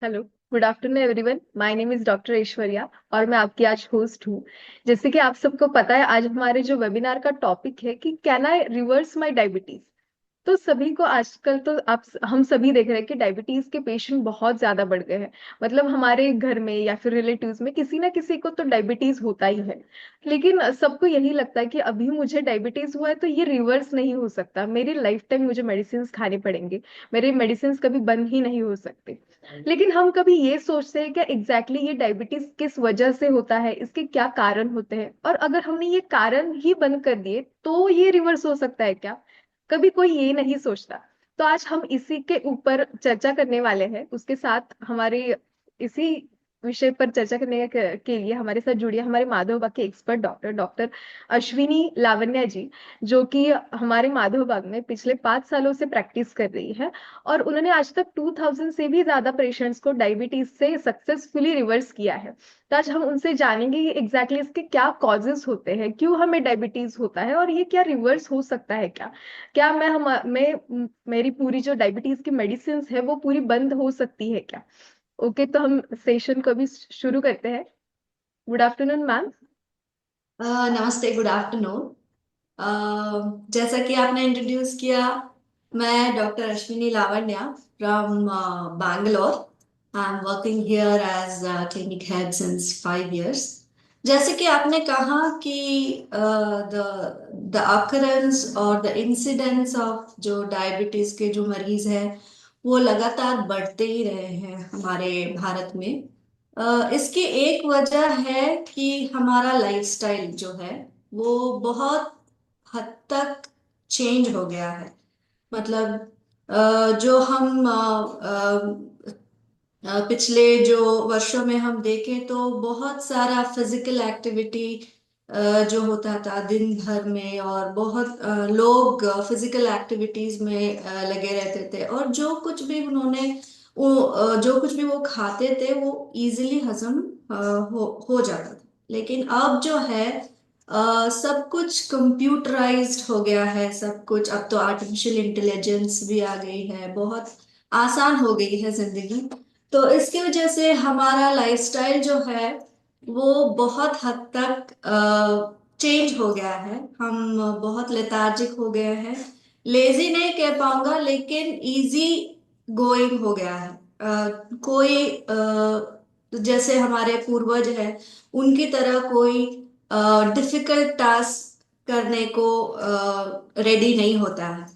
Hello. Good afternoon everyone, my name is doctor Aishwarya और मैं आपकी आज होस्ट हूँ। जैसे कि आप सबको पता है, आज हमारे जो वेबिनार का टॉपिक है कि can I reverse my diabetes. तो सभी को आजकल तो आप हम सभी देख रहे हैं कि डायबिटीज के पेशेंट बहुत ज्यादा बढ़ गए हैं। मतलब हमारे घर में या फिर रिलेटिव्स में किसी ना किसी को तो डायबिटीज होता ही है। लेकिन सबको यही लगता है कि अभी मुझे डायबिटीज हुआ है तो ये रिवर्स नहीं हो सकता, मेरी लाइफ टाइम मुझे मेडिसिन खाने पड़ेंगे, मेरे मेडिसिन कभी बंद ही नहीं हो सकते। लेकिन हम कभी ये सोचते हैं कि एग्जैक्टली ये डायबिटीज किस वजह से होता है, इसके क्या कारण होते हैं, और अगर हमने ये कारण ही बंद कर दिए तो ये रिवर्स हो सकता है क्या? कभी कोई ये नहीं सोचता। तो आज हम इसी के ऊपर चर्चा करने वाले हैं। उसके साथ हमारे इसी विषय पर चर्चा करने के लिए हमारे साथ जुड़िए हमारे माधव बाग के expert doctor doctor Ashwini Lavanya ji, जो कि हमारे माधव बाग में पिछले 5 सालों से प्रैक्टिस कर रही है। और उन्होंने आज तक 2000 से भी ज्यादा पेशेंट्स को डायबिटीज से सक्सेसफुली रिवर्स किया है। तो आज हम उनसे जानेंगे कि एग्जैक्टली इसके क्या कॉजेस होते हैं, क्यों हमें डायबिटीज होता है, और ये क्या रिवर्स हो सकता है क्या? क्या मेरी पूरी जो डायबिटीज की मेडिसिन है वो पूरी बंद हो सकती है क्या? ओके, तो हम सेशन को अभी शुरू करते हैं। Good afternoon ma'am. नमस्ते, गुड आफ्टरनून। जैसा कि आपने इंट्रोड्यूस किया, मैं doctor Ashwini Lavanya from Bangalore. I am working here as clinic head since 5 years। जैसे कि आपने कहा कि द अकरेंस और द इंसिडेंस ऑफ जो डायबिटीज के जो मरीज हैं वो लगातार बढ़ते ही रहे हैं हमारे भारत में। इसकी एक वजह है कि हमारा लाइफस्टाइल जो है वो बहुत हद तक चेंज हो गया है। मतलब जो हम पिछले जो वर्षों में हम देखें तो बहुत सारा फिजिकल एक्टिविटी जो होता था दिन भर में, और बहुत लोग फिजिकल एक्टिविटीज में लगे रहते थे, और जो कुछ भी उन्होंने जो कुछ भी वो खाते थे वो इजीली हजम हो जाता था। लेकिन अब जो है सब कुछ कंप्यूटराइज्ड हो गया है। सब कुछ अब तो आर्टिफिशियल इंटेलिजेंस भी आ गई है, बहुत आसान हो गई है जिंदगी। तो इसकी वजह से हमारा लाइफस्टाइल जो है वो बहुत हद तक चेंज हो गया है। हम बहुत लेथार्जिक हो गए हैं। लेजी नहीं कह पाऊंगा, लेकिन इजी गोइंग हो गया है। कोई जैसे हमारे पूर्वज हैं उनकी तरह कोई डिफिकल्ट टास्क करने को रेडी नहीं होता है।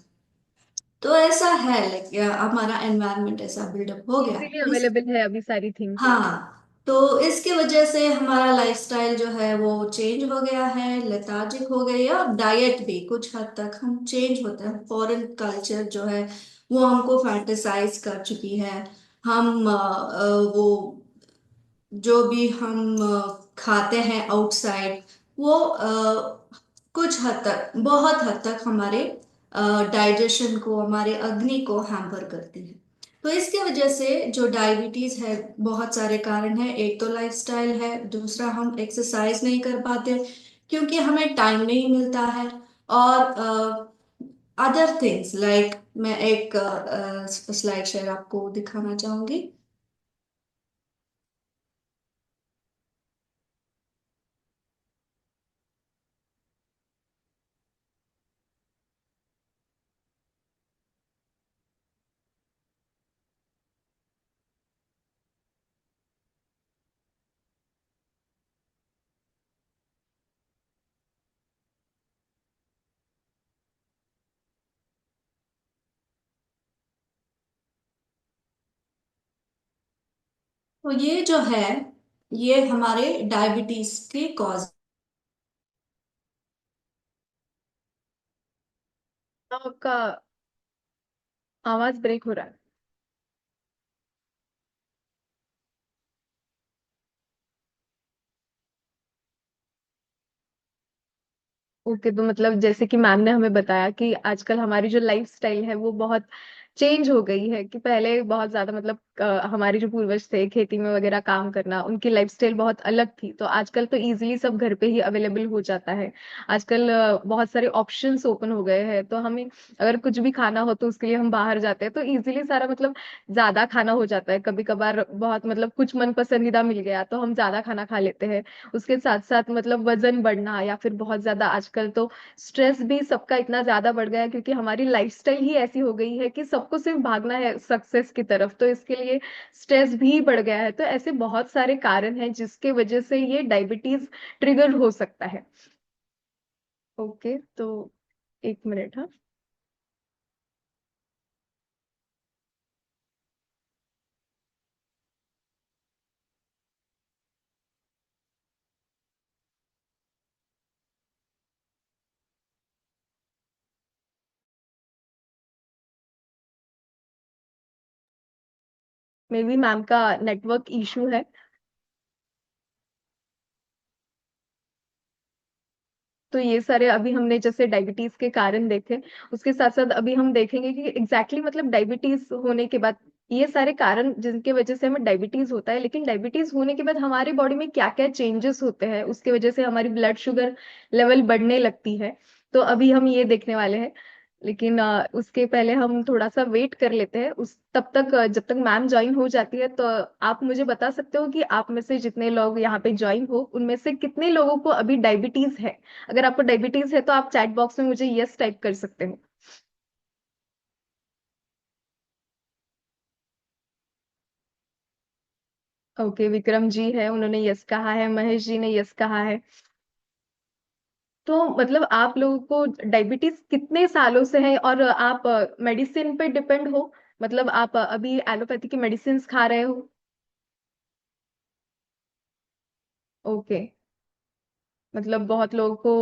तो ऐसा है, लाइक हमारा एनवायरनमेंट ऐसा बिल्डअप हो गया इजीली है। अवेलेबल है अभी सारी थिंग्स। हाँ, तो इसकी वजह से हमारा लाइफस्टाइल जो है वो चेंज हो गया है, लेथार्जिक हो गई है, और डाइट भी कुछ हद तक हम चेंज होते हैं। फॉरेन कल्चर जो है वो हमको फैंटेसाइज कर चुकी है। हम वो जो भी हम खाते हैं आउटसाइड, वो कुछ हद तक, बहुत हद तक हमारे डाइजेशन को, हमारे अग्नि को हैम्पर करती है। तो इसके वजह से जो डायबिटीज है, बहुत सारे कारण है। एक तो लाइफस्टाइल है, दूसरा हम एक्सरसाइज नहीं कर पाते क्योंकि हमें टाइम नहीं मिलता है, और अदर थिंग्स लाइक मैं एक स्लाइड शेयर आपको दिखाना चाहूंगी। तो ये जो है, ये हमारे डायबिटीज के कॉज। आपका आवाज ब्रेक हो रहा है। ओके, तो मतलब जैसे कि मैम ने हमें बताया कि आजकल हमारी जो लाइफ स्टाइल है वो बहुत चेंज हो गई है कि पहले बहुत ज्यादा मतलब हमारे जो पूर्वज थे खेती में वगैरह काम करना, उनकी लाइफस्टाइल बहुत अलग थी। तो आजकल तो इजीली सब घर पे ही अवेलेबल हो जाता है। आजकल बहुत सारे ऑप्शंस ओपन हो गए हैं, तो हमें अगर कुछ भी खाना हो तो उसके लिए हम बाहर जाते हैं, तो इजीली सारा मतलब ज्यादा खाना हो जाता है। कभी कभार बहुत मतलब कुछ मन पसंदीदा मिल गया तो हम ज्यादा खाना खा लेते हैं। उसके साथ साथ मतलब वजन बढ़ना या फिर बहुत ज्यादा आजकल तो स्ट्रेस भी सबका इतना ज्यादा बढ़ गया है, क्योंकि हमारी लाइफस्टाइल ही ऐसी हो गई है कि सबको सिर्फ भागना है सक्सेस की तरफ, तो इसके लिए स्ट्रेस भी बढ़ गया है। तो ऐसे बहुत सारे कारण हैं जिसके वजह से ये डायबिटीज ट्रिगर हो सकता है। ओके, तो एक मिनट। हाँ, मे बी मैम का नेटवर्क इशू है। तो ये सारे अभी हमने जैसे डायबिटीज के कारण देखे, उसके साथ साथ अभी हम देखेंगे कि मतलब डायबिटीज होने के बाद ये सारे कारण जिनके वजह से हमें डायबिटीज होता है, लेकिन डायबिटीज होने के बाद हमारी बॉडी में क्या क्या चेंजेस होते हैं, उसके वजह से हमारी ब्लड शुगर लेवल बढ़ने लगती है। तो अभी हम ये देखने वाले हैं। लेकिन उसके पहले हम थोड़ा सा वेट कर लेते हैं। उस तब तक जब तक मैम ज्वाइन हो जाती है, तो आप मुझे बता सकते हो कि आप में से जितने लोग यहाँ पे ज्वाइन हो उनमें से कितने लोगों को अभी डायबिटीज है। अगर आपको डायबिटीज है तो आप चैट बॉक्स में मुझे यस टाइप कर सकते हो। ओके, विक्रम जी है, उन्होंने यस कहा है, महेश जी ने यस कहा है। तो मतलब आप लोगों को डायबिटीज कितने सालों से है, और आप मेडिसिन पे डिपेंड हो, मतलब आप अभी एलोपैथी की मेडिसिन खा रहे हो? ओके, मतलब बहुत लोगों को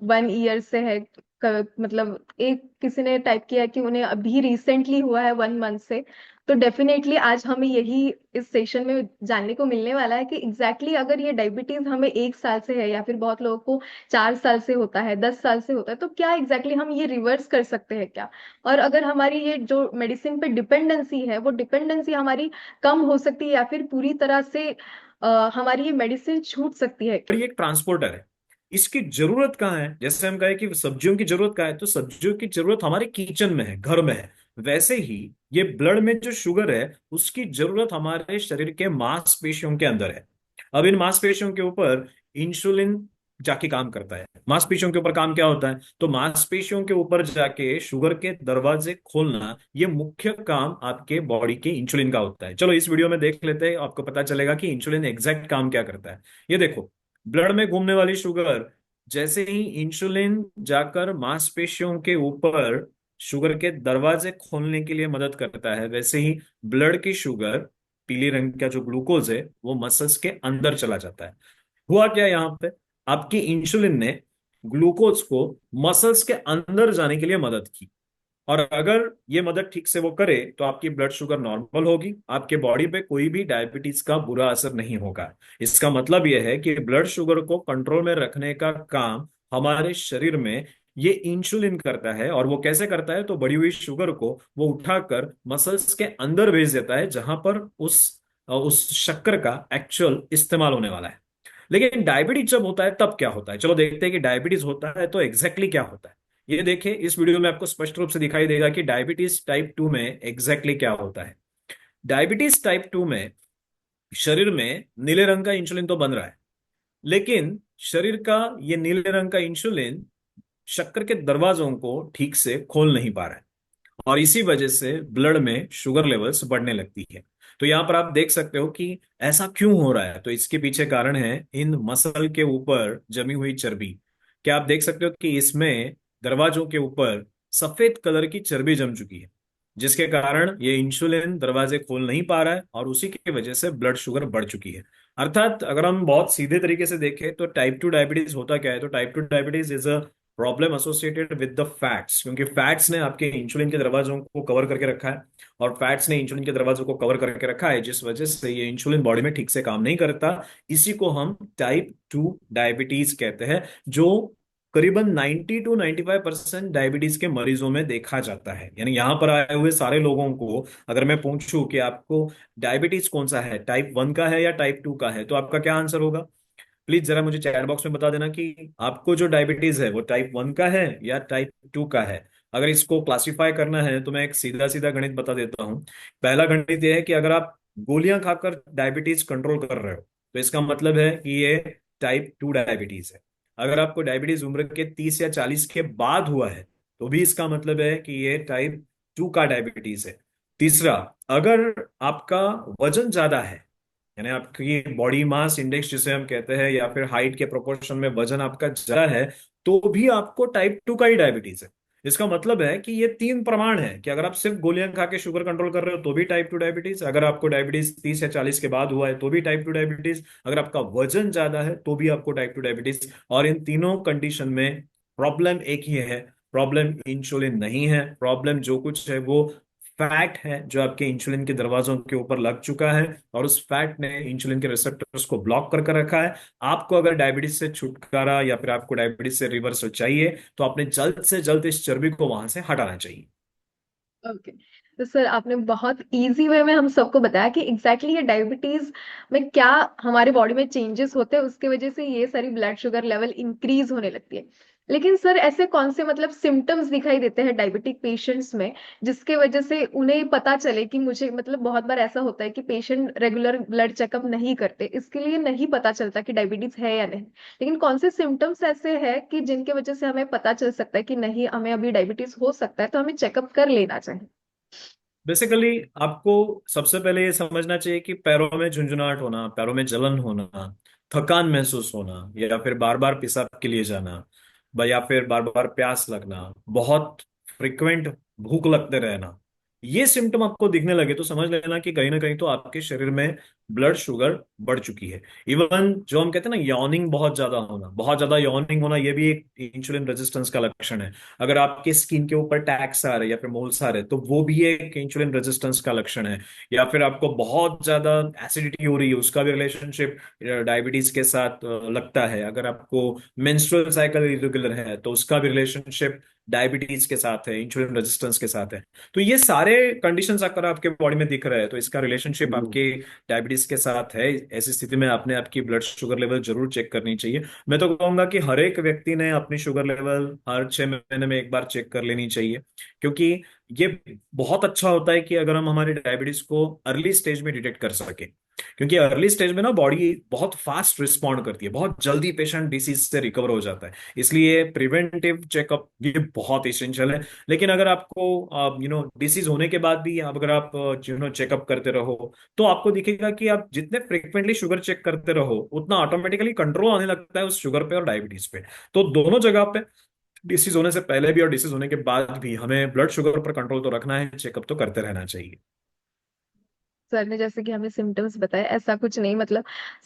1 ईयर से है। मतलब एक किसी ने टाइप किया कि उन्हें अभी रिसेंटली हुआ है 1 मंथ से। तो डेफिनेटली आज हमें यही इस सेशन में जानने को मिलने वाला है कि एग्जैक्टली अगर ये डायबिटीज हमें 1 साल से है या फिर बहुत लोगों को 4 साल से होता है, 10 साल से होता है, तो क्या एग्जैक्टली हम ये रिवर्स कर सकते हैं क्या? और अगर हमारी ये जो मेडिसिन पे डिपेंडेंसी है, वो डिपेंडेंसी हमारी कम हो सकती है या फिर पूरी तरह से हमारी ये मेडिसिन छूट सकती है और क्या? ये एक ट्रांसपोर्टर है। इसकी जरूरत कहाँ है? जैसे हम कहे कि सब्जियों की जरूरत कहाँ है, तो सब्जियों की जरूरत हमारे किचन में है, घर में है। वैसे ही ये ब्लड में जो शुगर है उसकी जरूरत हमारे शरीर के मांसपेशियों के अंदर है। अब इन मांसपेशियों के ऊपर इंसुलिन जाके काम करता है। मांसपेशियों के ऊपर काम क्या होता है? तो मांसपेशियों के ऊपर जाके शुगर के दरवाजे खोलना, ये मुख्य काम आपके बॉडी के इंसुलिन का होता है। चलो इस वीडियो में देख लेते हैं, आपको पता चलेगा कि इंसुलिन एग्जैक्ट काम क्या करता है। ये देखो, ब्लड में घूमने वाली शुगर, जैसे ही इंसुलिन जाकर मांसपेशियों के ऊपर शुगर के दरवाजे खोलने के लिए मदद करता है, वैसे ही ब्लड की शुगर, पीले रंग का जो ग्लूकोज है, वो मसल्स के अंदर चला जाता है। हुआ क्या यहाँ पे? आपकी इंसुलिन ने ग्लूकोज को मसल्स के अंदर जाने के लिए मदद की। और अगर ये मदद ठीक से वो करे तो आपकी ब्लड शुगर नॉर्मल होगी, आपके बॉडी पे कोई भी डायबिटीज का बुरा असर नहीं होगा। इसका मतलब यह है कि ब्लड शुगर को कंट्रोल में रखने का काम हमारे शरीर में ये इंसुलिन करता है। और वो कैसे करता है? तो बढ़ी हुई शुगर को वो उठाकर मसल्स के अंदर भेज देता है, जहां पर उस शक्कर का एक्चुअल इस्तेमाल होने वाला है। लेकिन डायबिटीज जब होता है तब क्या होता है? चलो देखते हैं कि डायबिटीज होता है तो एग्जैक्टली क्या होता है। ये देखिए, इस वीडियो में आपको स्पष्ट रूप से दिखाई देगा कि डायबिटीज टाइप 2 में एग्जैक्टली क्या होता है। डायबिटीज टाइप 2 में शरीर में नीले रंग का इंसुलिन तो बन रहा है, लेकिन शरीर का ये नीले रंग का इंसुलिन शक्कर के दरवाजों को ठीक से खोल नहीं पा रहा है, और इसी वजह से ब्लड में शुगर लेवल्स बढ़ने लगती है। तो यहाँ पर आप देख सकते हो कि ऐसा क्यों हो रहा है। तो इसके पीछे कारण है इन मसल के ऊपर जमी हुई चर्बी। क्या आप देख सकते हो कि इसमें दरवाजों के ऊपर सफेद कलर की चर्बी जम चुकी है, जिसके कारण ये इंसुलिन दरवाजे खोल नहीं पा रहा है, और उसी की वजह से ब्लड शुगर बढ़ चुकी है। अर्थात अगर हम बहुत सीधे तरीके से देखें तो टाइप 2 डायबिटीज होता क्या है? तो type 2 diabetes is a problem associated with the fats, क्योंकि फैट्स ने आपके इंसुलिन के दरवाजों को कवर करके रखा है। और फैट्स ने इंसुलिन के दरवाजों को कवर करके रखा है, जिस वजह से ये इंसुलिन बॉडी में ठीक से काम नहीं करता। इसी को हम टाइप 2 डायबिटीज कहते हैं, जो करीबन 90 to 95% डायबिटीज के मरीजों में देखा जाता है। यानी यहाँ पर आए हुए सारे लोगों को अगर मैं पूछूं कि आपको डायबिटीज कौन सा है, टाइप 1 का है या टाइप 2 का है, तो आपका क्या आंसर होगा? प्लीज जरा मुझे चैट बॉक्स में बता देना कि आपको जो डायबिटीज है वो टाइप 1 का है या टाइप 2 का है। अगर इसको क्लासिफाई करना है तो मैं एक सीधा सीधा गणित बता देता हूँ। पहला गणित यह है कि अगर आप गोलियां खाकर डायबिटीज कंट्रोल कर रहे हो तो इसका मतलब है कि ये टाइप 2 डायबिटीज है। अगर आपको डायबिटीज उम्र के 30 या 40 के बाद हुआ है तो भी इसका मतलब है कि ये टाइप 2 का डायबिटीज है। तीसरा, अगर आपका वजन ज्यादा है, यानी आपकी बॉडी मास इंडेक्स जिसे हम कहते हैं, या फिर हाइट के प्रोपोर्शन में वजन आपका ज्यादा है, तो भी आपको टाइप 2 का ही डायबिटीज है। इसका मतलब है कि ये तीन प्रमाण है कि अगर आप सिर्फ गोलियां खा के शुगर कंट्रोल कर रहे हो तो भी टाइप 2 डायबिटीज, अगर आपको डायबिटीज 30 या 40 के बाद हुआ है तो भी टाइप 2 डायबिटीज, अगर आपका वजन ज्यादा है तो भी आपको टाइप 2 डायबिटीज। और इन तीनों कंडीशन में प्रॉब्लम एक ही है, प्रॉब्लम इंसुलिन नहीं है। प्रॉब्लम जो कुछ है वो फैट है जो आपके इंसुलिन के दरवाजों के ऊपर लग चुका है, और उस फैट ने इंसुलिन के रिसेप्टर्स को ब्लॉक करके रखा है। आपको अगर डायबिटीज से छुटकारा या फिर आपको डायबिटीज से रिवर्सल चाहिए तो आपने जल्द से जल्द इस चर्बी को वहां से हटाना चाहिए। ओके। तो सर आपने बहुत इजी वे में हम सबको बताया कि एग्जैक्टली ये डायबिटीज में क्या हमारे बॉडी में चेंजेस होते हैं, उसके वजह से ये सारी ब्लड शुगर लेवल इंक्रीज होने लगती है। लेकिन सर ऐसे कौन से मतलब सिम्टम्स दिखाई देते हैं डायबिटिक पेशेंट्स में जिसके वजह से उन्हें पता चले कि मुझे मतलब बहुत बार ऐसा होता है कि पेशेंट रेगुलर ब्लड चेकअप नहीं करते, इसके लिए नहीं पता चलता कि डायबिटीज है या नहीं। लेकिन कौन से सिम्टम्स ऐसे हैं कि जिनके वजह से हमें पता चल सकता है कि नहीं हमें अभी डायबिटीज हो सकता है, तो हमें चेकअप कर लेना चाहिए। बेसिकली आपको सबसे पहले ये समझना चाहिए कि पैरों में झुंझुनाहट होना, पैरों में जलन होना, थकान महसूस होना, या फिर बार बार पेशाब के लिए जाना, या फिर बार बार प्यास लगना, बहुत फ्रिक्वेंट भूख लगते रहना, ये सिम्टम आपको दिखने लगे तो समझ लेना कि कहीं ना कहीं तो आपके शरीर में ब्लड शुगर बढ़ चुकी है। इवन जो हम कहते हैं ना यॉर्निंग, बहुत ज्यादा होना, बहुत ज्यादा यॉर्निंग होना, ये भी एक इंसुलिन रेजिस्टेंस का लक्षण है। अगर आपके स्किन के ऊपर टैक्स आ रहे हैं या फिर मोल्स आ रहे हैं तो वो भी एक इंसुलिन रेजिस्टेंस का लक्षण है। या फिर आपको बहुत ज्यादा एसिडिटी हो रही है, उसका भी रिलेशनशिप डायबिटीज के साथ लगता है। अगर आपको मेंस्ट्रुअल साइकिल इरेगुलर है तो उसका भी रिलेशनशिप डायबिटीज के साथ है, इंसुलिन रेजिस्टेंस के साथ है। तो ये सारे कंडीशंस अगर आपके बॉडी में दिख रहे हैं तो इसका रिलेशनशिप आपके डायबिटीज के साथ है। ऐसी स्थिति में आपने आपकी ब्लड शुगर लेवल जरूर चेक करनी चाहिए। मैं तो कहूंगा कि हर एक व्यक्ति ने अपनी शुगर लेवल हर 6 महीने में एक बार चेक कर लेनी चाहिए, क्योंकि ये बहुत अच्छा होता है कि अगर हम हमारी डायबिटीज को अर्ली स्टेज में डिटेक्ट कर सके। क्योंकि अर्ली स्टेज में ना बॉडी बहुत फास्ट रिस्पॉन्ड करती है, बहुत जल्दी पेशेंट डिसीज से रिकवर हो जाता है। इसलिए प्रिवेंटिव चेकअप ये बहुत इसेंशियल है। लेकिन अगर आपको डिसीज होने के बाद भी अगर आप चेकअप करते रहो तो आपको दिखेगा कि आप जितने फ्रिक्वेंटली शुगर चेक करते रहो उतना ऑटोमेटिकली कंट्रोल आने लगता है उस शुगर पे और डायबिटीज पे। तो दोनों जगह पे, डिसीज होने से पहले भी और डिसीज होने के बाद भी, हमें ब्लड शुगर पर कंट्रोल तो रखना है, चेकअप तो करते रहना चाहिए। सर ने जैसे कि हमें सिम्टम्स बताए, ऐसा कुछ नहीं मतलब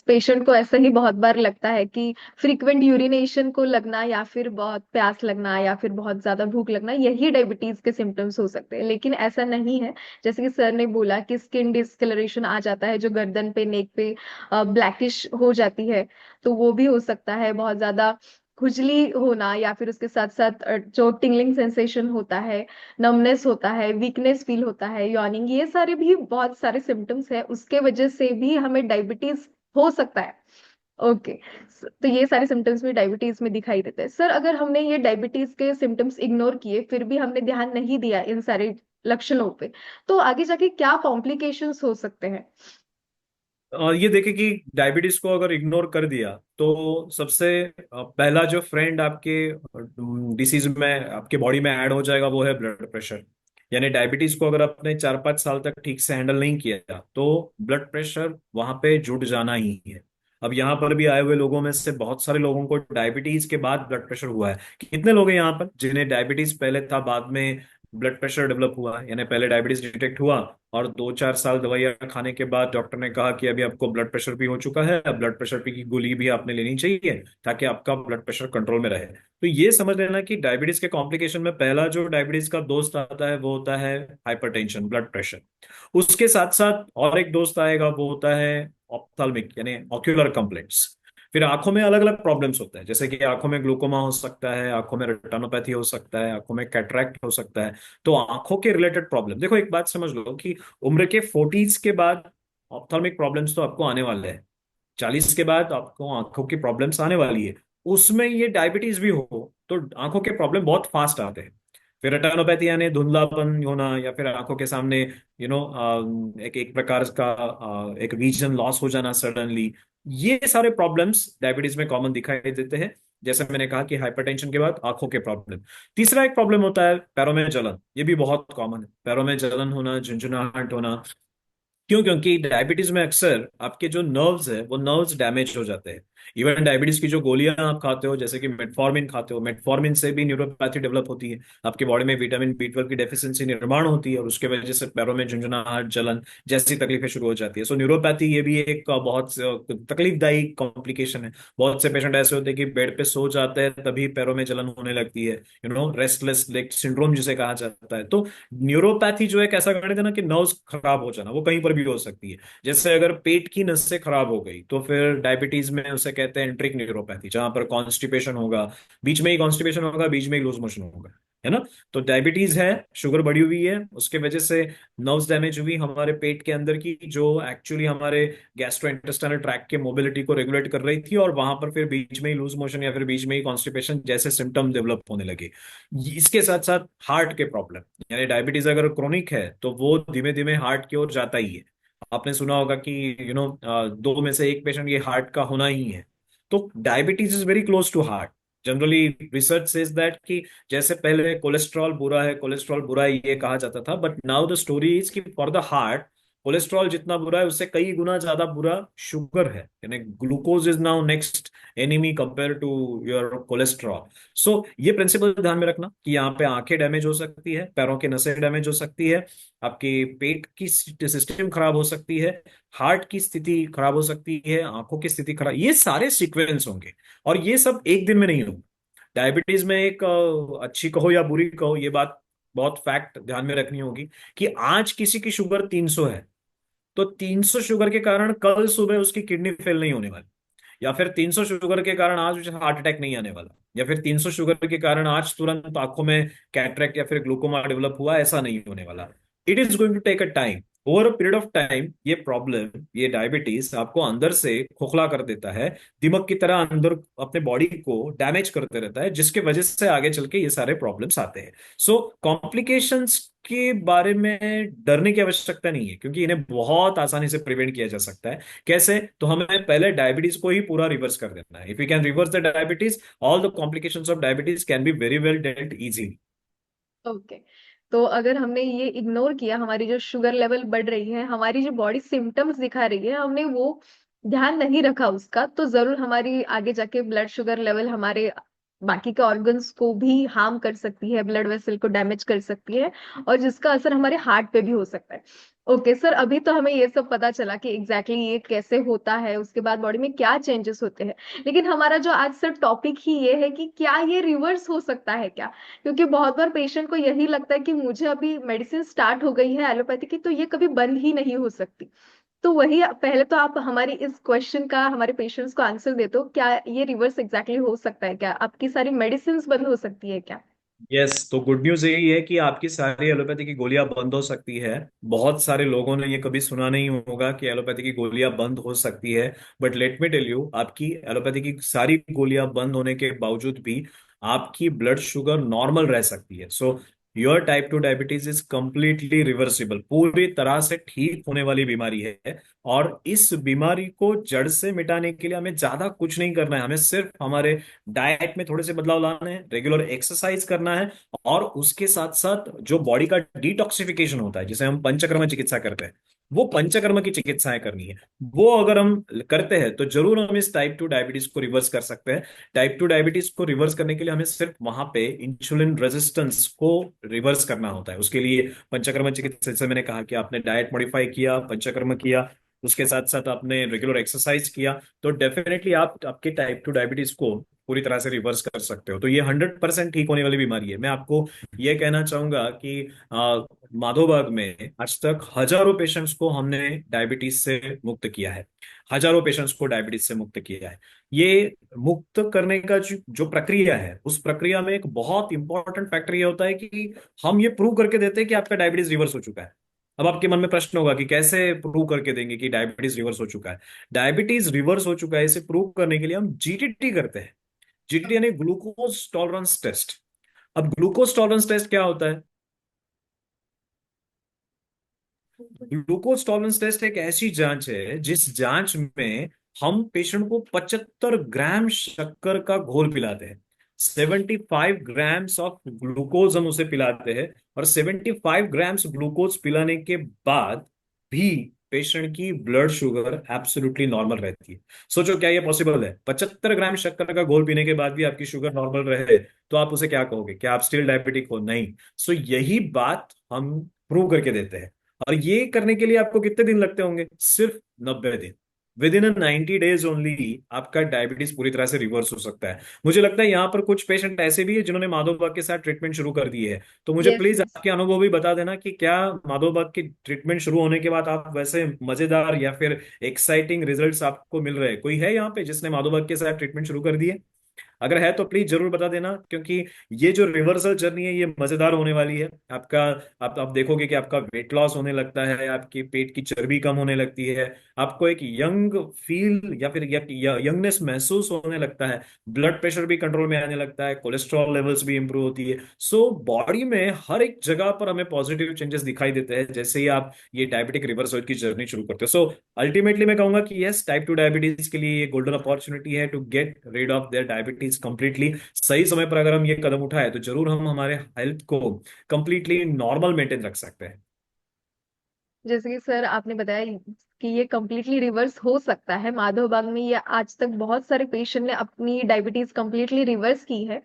पेशेंट को ऐसा ही बहुत बार लगता है कि फ्रीक्वेंट यूरिनेशन को लगना या फिर बहुत प्यास लगना या फिर बहुत ज्यादा भूख लगना, यही डायबिटीज के सिम्टम्स हो सकते हैं। लेकिन ऐसा नहीं है, जैसे कि सर ने बोला कि स्किन डिस्कलरेशन आ जाता है जो गर्दन पे नेक पे ब्लैकिश हो जाती है, तो वो भी हो सकता है। बहुत ज्यादा खुजली होना या फिर उसके साथ साथ जो टिंगलिंग सेंसेशन होता है, नमनेस होता है, वीकनेस फील होता है, यॉर्निंग, ये सारे भी बहुत सारे सिम्टम्स है, उसके वजह से भी हमें डायबिटीज हो सकता है। ओके। तो ये सारे सिम्टम्स भी डायबिटीज में दिखाई देते हैं। सर अगर हमने ये डायबिटीज के सिम्टम्स इग्नोर किए, फिर भी हमने ध्यान नहीं दिया इन सारे लक्षणों पे, तो आगे जाके क्या कॉम्प्लिकेशंस हो सकते हैं? ये देखे कि डायबिटीज को अगर इग्नोर कर दिया तो सबसे पहला जो फ्रेंड आपके डिसीज में आपके बॉडी में ऐड हो जाएगा वो है ब्लड प्रेशर। यानी डायबिटीज को अगर आपने 4-5 साल तक ठीक से हैंडल नहीं किया तो ब्लड प्रेशर वहां पे जुड़ जाना ही है। अब यहाँ पर भी आए हुए लोगों में से बहुत सारे लोगों को डायबिटीज के बाद ब्लड प्रेशर हुआ है। कितने लोग हैं यहाँ पर जिन्हें डायबिटीज पहले था, बाद में ब्लड प्रेशर डेवलप हुआ? यानी पहले डायबिटीज डिटेक्ट हुआ और 2-4 साल दवाइयाँ खाने के बाद डॉक्टर ने कहा कि अभी आपको ब्लड प्रेशर भी हो चुका है, अब ब्लड प्रेशर की गोली भी आपने लेनी चाहिए ताकि आपका ब्लड प्रेशर कंट्रोल में रहे। तो ये समझ लेना कि डायबिटीज के कॉम्प्लिकेशन में पहला जो डायबिटीज का दोस्त आता है वो होता है हाइपरटेंशन, ब्लड प्रेशर। उसके साथ साथ और एक दोस्त आएगा, वो होता है ऑप्थाल्मिक यानी ऑक्यूलर कॉम्प्लेक्स। फिर आंखों में अलग अलग प्रॉब्लम्स होते हैं, जैसे कि आंखों में ग्लूकोमा हो सकता है, आंखों में रेटिनोपैथी हो सकता है, आंखों में कैटरैक्ट हो सकता है। तो आंखों के रिलेटेड प्रॉब्लम, देखो एक बात समझ लो कि उम्र के 40s के बाद ऑप्थेल्मिक प्रॉब्लम्स तो आपको आने वाले हैं, 40 के बाद आपको आंखों की प्रॉब्लम्स आने वाली है। उसमें ये डायबिटीज भी हो तो आंखों के प्रॉब्लम बहुत फास्ट आते हैं। फिर रेटिनोपैथी यानी धुंधलापन होना, या फिर आंखों के सामने एक एक प्रकार का एक विजन लॉस हो जाना सडनली। ये सारे प्रॉब्लम्स डायबिटीज में कॉमन दिखाई देते हैं। जैसे मैंने कहा कि हाइपरटेंशन के बाद आंखों के प्रॉब्लम। तीसरा एक प्रॉब्लम होता है पैरों में जलन, ये भी बहुत कॉमन है, पैरों में जलन होना, झुंझुनाहट होना। क्यों? क्योंकि डायबिटीज में अक्सर आपके जो नर्व्स है वो नर्व्स डैमेज हो जाते हैं। इवन डायबिटीज की जो गोलियां आप खाते हो, जैसे कि मेटफॉर्मिन खाते हो, मेटफॉर्मिन से भी न्यूरोपैथी डेवलप होती है, आपकी बॉडी में विटामिन B12 की डेफिशिएंसी निर्माण होती है, और उसके वजह से पैरों में झुंझुनाहट, जलन जैसी तकलीफें शुरू हो जाती है। सो न्यूरोपैथी ये भी एक बहुत तकलीफदायी कॉम्प्लिकेशन है। बहुत से पेशेंट ऐसे होते हैं कि बेड पे सो जाते हैं तभी पैरों में जलन होने लगती है, रेस्टलेस लेग सिंड्रोम जिसे कहा जाता है। तो न्यूरोपैथी जो एक ऐसा गणित है ना कि नर्व्स खराब हो जाना, वो कहीं पर भी हो सकती है। जैसे अगर पेट की नसें खराब हो गई तो फिर डायबिटीज में उसे कहते हैं एंट्रिक न्यूरोपैथी, जहां पर कॉन्स्टिपेशन होगा, बीच में ही कॉन्स्टिपेशन होगा, बीच में ही लूज मोशन होगा, है ना। तो डायबिटीज है, शुगर बढ़ी हुई है, उसके वजह से नर्व्स डैमेज हुई हमारे पेट के अंदर की, जो एक्चुअली हमारे गैस्ट्रोइंटेस्टाइनल ट्रैक्ट के मोबिलिटी को रेगुलेट कर रही थी, और वहां पर फिर बीच में ही लूज मोशन या फिर बीच में ही कॉन्स्टिपेशन जैसे सिम्टम डेवलप होने लगे। इसके साथ साथ हार्ट के प्रॉब्लम, यानी डायबिटीज अगर क्रोनिक है तो वो धीमे धीमे हार्ट की ओर जाता ही है। आपने सुना होगा कि दो में से एक पेशेंट ये हार्ट का होना ही है। तो diabetes is very close to heart. Generally research says that कि जैसे पहले कोलेस्ट्रॉल बुरा है, कोलेस्ट्रॉल बुरा है ये कहा जाता था, but now the story is कि फॉर द हार्ट कोलेस्ट्रॉल जितना बुरा है उससे कई गुना ज्यादा बुरा शुगर है, यानी glucose is now next enemy compare to your cholesterol. So ये प्रिंसिपल ध्यान में रखना कि यहाँ पे आंखें डैमेज हो सकती है, पैरों की नसें डैमेज हो सकती है, आपके पेट की सिस्टम खराब हो सकती है, हार्ट की स्थिति खराब हो सकती है, आंखों की स्थिति खराब, ये सारे सीक्वेंस होंगे। और ये सब एक दिन में नहीं होंगे। डायबिटीज में एक अच्छी कहो या बुरी कहो, ये बात बहुत फैक्ट ध्यान में रखनी होगी कि आज किसी की शुगर 300 है तो 300 शुगर के कारण कल सुबह उसकी किडनी फेल नहीं होने वाली, या फिर 300 शुगर के कारण आज उसे हार्ट अटैक नहीं आने वाला, या फिर 300 शुगर के कारण आज तुरंत आंखों में कैटरेक्ट या फिर ग्लूकोमा डेवलप हुआ, ऐसा नहीं होने वाला। It is going to take a time, over a period of time. ये प्रॉब्लम, ये डायबिटीज आपको अंदर से खोखला कर देता है, दिमक की तरह अंदर अपने बॉडी को डैमेज करते रहता है, जिसके वजह से आगे चल के ये सारे प्रॉब्लम्स आते हैं। सो कॉम्प्लिकेशंस के बारे में डरने की आवश्यकता नहीं है, क्योंकि इन्हें बहुत आसानी से प्रिवेंट किया जा सकता है। कैसे? तो हमें पहले डायबिटीज को ही पूरा रिवर्स कर देना है। If you can reverse the diabetes, all the complications of diabetes can be very well dealt easily. Okay. तो अगर हमने ये इग्नोर किया, हमारी जो शुगर लेवल बढ़ रही है, हमारी जो बॉडी सिम्टम्स दिखा रही है, हमने वो ध्यान नहीं रखा उसका, तो जरूर हमारी आगे जाके ब्लड शुगर लेवल हमारे बाकी के ऑर्गन्स को भी हार्म कर सकती है, ब्लड वेसल को डैमेज कर सकती है, और जिसका असर हमारे हार्ट पे भी हो सकता है। ओके सर, अभी तो हमें ये सब पता चला कि एग्जैक्टली ये कैसे होता है, उसके बाद बॉडी में क्या चेंजेस होते हैं। लेकिन हमारा जो आज सर टॉपिक ही ये है कि क्या ये रिवर्स हो सकता है क्या? क्योंकि बहुत बार पेशेंट को यही लगता है कि मुझे अभी मेडिसिन स्टार्ट हो गई है एलोपैथी की, तो ये कभी बंद ही नहीं हो सकती। तो वही पहले तो आप हमारी इस क्वेश्चन का हमारे पेशेंट्स को आंसर दे दो, क्या ये रिवर्स एग्जैक्टली हो सकता है क्या? आपकी सारी मेडिसिन बंद हो सकती है क्या? यस, तो गुड न्यूज यही है कि आपकी सारी एलोपैथी की गोलियां बंद हो सकती है। बहुत सारे लोगों ने ये कभी सुना नहीं होगा कि एलोपैथी की गोलियां बंद हो सकती है, but let me tell you, आपकी एलोपैथी की सारी गोलियां बंद होने के बावजूद भी आपकी ब्लड शुगर नॉर्मल रह सकती है। So your type 2 diabetes is completely reversible, पूरी तरह से ठीक होने वाली बीमारी है। और इस बीमारी को जड़ से मिटाने के लिए हमें ज्यादा कुछ नहीं करना है, हमें सिर्फ हमारे डाइट में थोड़े से बदलाव लाने हैं, रेगुलर एक्सरसाइज करना है, और उसके साथ साथ जो बॉडी का डिटॉक्सिफिकेशन होता है, जिसे हम पंचकर्म चिकित्सा करते हैं, वो पंचकर्म की चिकित्साएं करनी है। वो अगर हम करते हैं तो जरूर हम इस टाइप 2 डायबिटीज को रिवर्स कर सकते हैं। टाइप 2 डायबिटीज को रिवर्स करने के लिए हमें सिर्फ वहां पे इंसुलिन रेजिस्टेंस को रिवर्स करना होता है। उसके लिए पंचकर्म चिकित्सा, जैसे मैंने कहा कि आपने डाइट मॉडिफाई किया, पंचकर्म किया, उसके साथ साथ आपने रेगुलर एक्सरसाइज किया, तो डेफिनेटली आप आपके टाइप 2 डायबिटीज को पूरी तरह से रिवर्स कर सकते हो। तो ये 100% ठीक होने वाली बीमारी है। मैं आपको ये कहना चाहूंगा कि माधोबाग में आज तक हजारों पेशेंट्स को हमने डायबिटीज से मुक्त किया है। हजारों पेशेंट्स को डायबिटीज से मुक्त किया है। ये मुक्त करने का जो प्रक्रिया है, उस प्रक्रिया में एक बहुत इंपॉर्टेंट फैक्टर ये होता है कि हम ये प्रूव करके देते हैं कि आपका डायबिटीज रिवर्स हो चुका है। अब आपके मन में प्रश्न होगा कि कैसे प्रूव करके देंगे कि डायबिटीज रिवर्स हो चुका है। डायबिटीज रिवर्स हो चुका है इसे प्रूव करने के लिए हम जीटीटी करते हैं। जीटीटी यानी ग्लूकोज टॉलरेंस टेस्ट। अब ग्लूकोज टॉलरेंस टेस्ट क्या होता है? ग्लूकोज टॉलरेंस टेस्ट एक ऐसी जांच है जिस जांच में हम पेशेंट को 75 ग्राम शक्कर का घोल पिलाते हैं। 75 ग्राम्स ऑफ ग्लूकोज हम उसे पिलाते हैं, और 75 ग्राम्स ग्लूकोज पिलाने के बाद भी पेशेंट की ब्लड शुगर एब्सोल्युटली नॉर्मल रहती है। सोचो क्या ये पॉसिबल है? 75 ग्राम शक्कर का घोल पीने के बाद भी आपकी शुगर नॉर्मल रहे, तो आप उसे क्या कहोगे? क्या आप स्टिल डायबिटिक हो? नहीं। सो यही बात हम प्रूव करके देते हैं। और ये करने के लिए आपको कितने दिन लगते होंगे? सिर्फ 90 दिन। विद इन 90 डेज ओनली आपका डायबिटीज पूरी तरह से रिवर्स हो सकता है। मुझे लगता है यहाँ पर कुछ पेशेंट ऐसे भी है जिन्होंने माधोबाग के साथ ट्रीटमेंट शुरू कर दी है। तो मुझे यस प्लीज यस। आपके अनुभव भी बता देना कि क्या माधोबाग की ट्रीटमेंट शुरू होने के बाद आप वैसे मजेदार या फिर एक्साइटिंग रिजल्ट्स आपको मिल रहे हैं? कोई है यहाँ पे जिसने माधोबाग के साथ ट्रीटमेंट शुरू कर दी है? अगर है तो प्लीज जरूर बता देना, क्योंकि ये जो रिवर्सल जर्नी है ये मजेदार होने वाली है आपका। आप देखोगे कि आपका वेट लॉस होने लगता है, आपकी पेट की चर्बी कम होने लगती है, आपको एक यंग फील या फिर यंगनेस महसूस होने लगता है, ब्लड प्रेशर भी कंट्रोल में आने लगता है, कोलेस्ट्रॉल लेवल्स भी इंप्रूव होती है। सो बॉडी में हर एक जगह पर हमें पॉजिटिव चेंजेस दिखाई देते हैं जैसे ही आप ये डायबिटिक रिवर्सल की जर्नी शुरू करते हो। सो अल्टीमेटली मैं कहूंगा कि यस, टाइप 2 डायबिटीज के लिए ये गोल्डन अपॉर्चुनिटी है to get rid of their diabetes completely. सही समय पर अगर हम ये कदम उठाए तो जरूर हम हमारे हेल्थ को कंप्लीटली नॉर्मल मेंटेन रख सकते हैं। जैसे कि सर आपने बताया कि ये कम्प्लीटली रिवर्स हो सकता है, माधवबाग में ये आज तक बहुत सारे पेशेंट ने अपनी डायबिटीज कम्प्लीटली रिवर्स की है।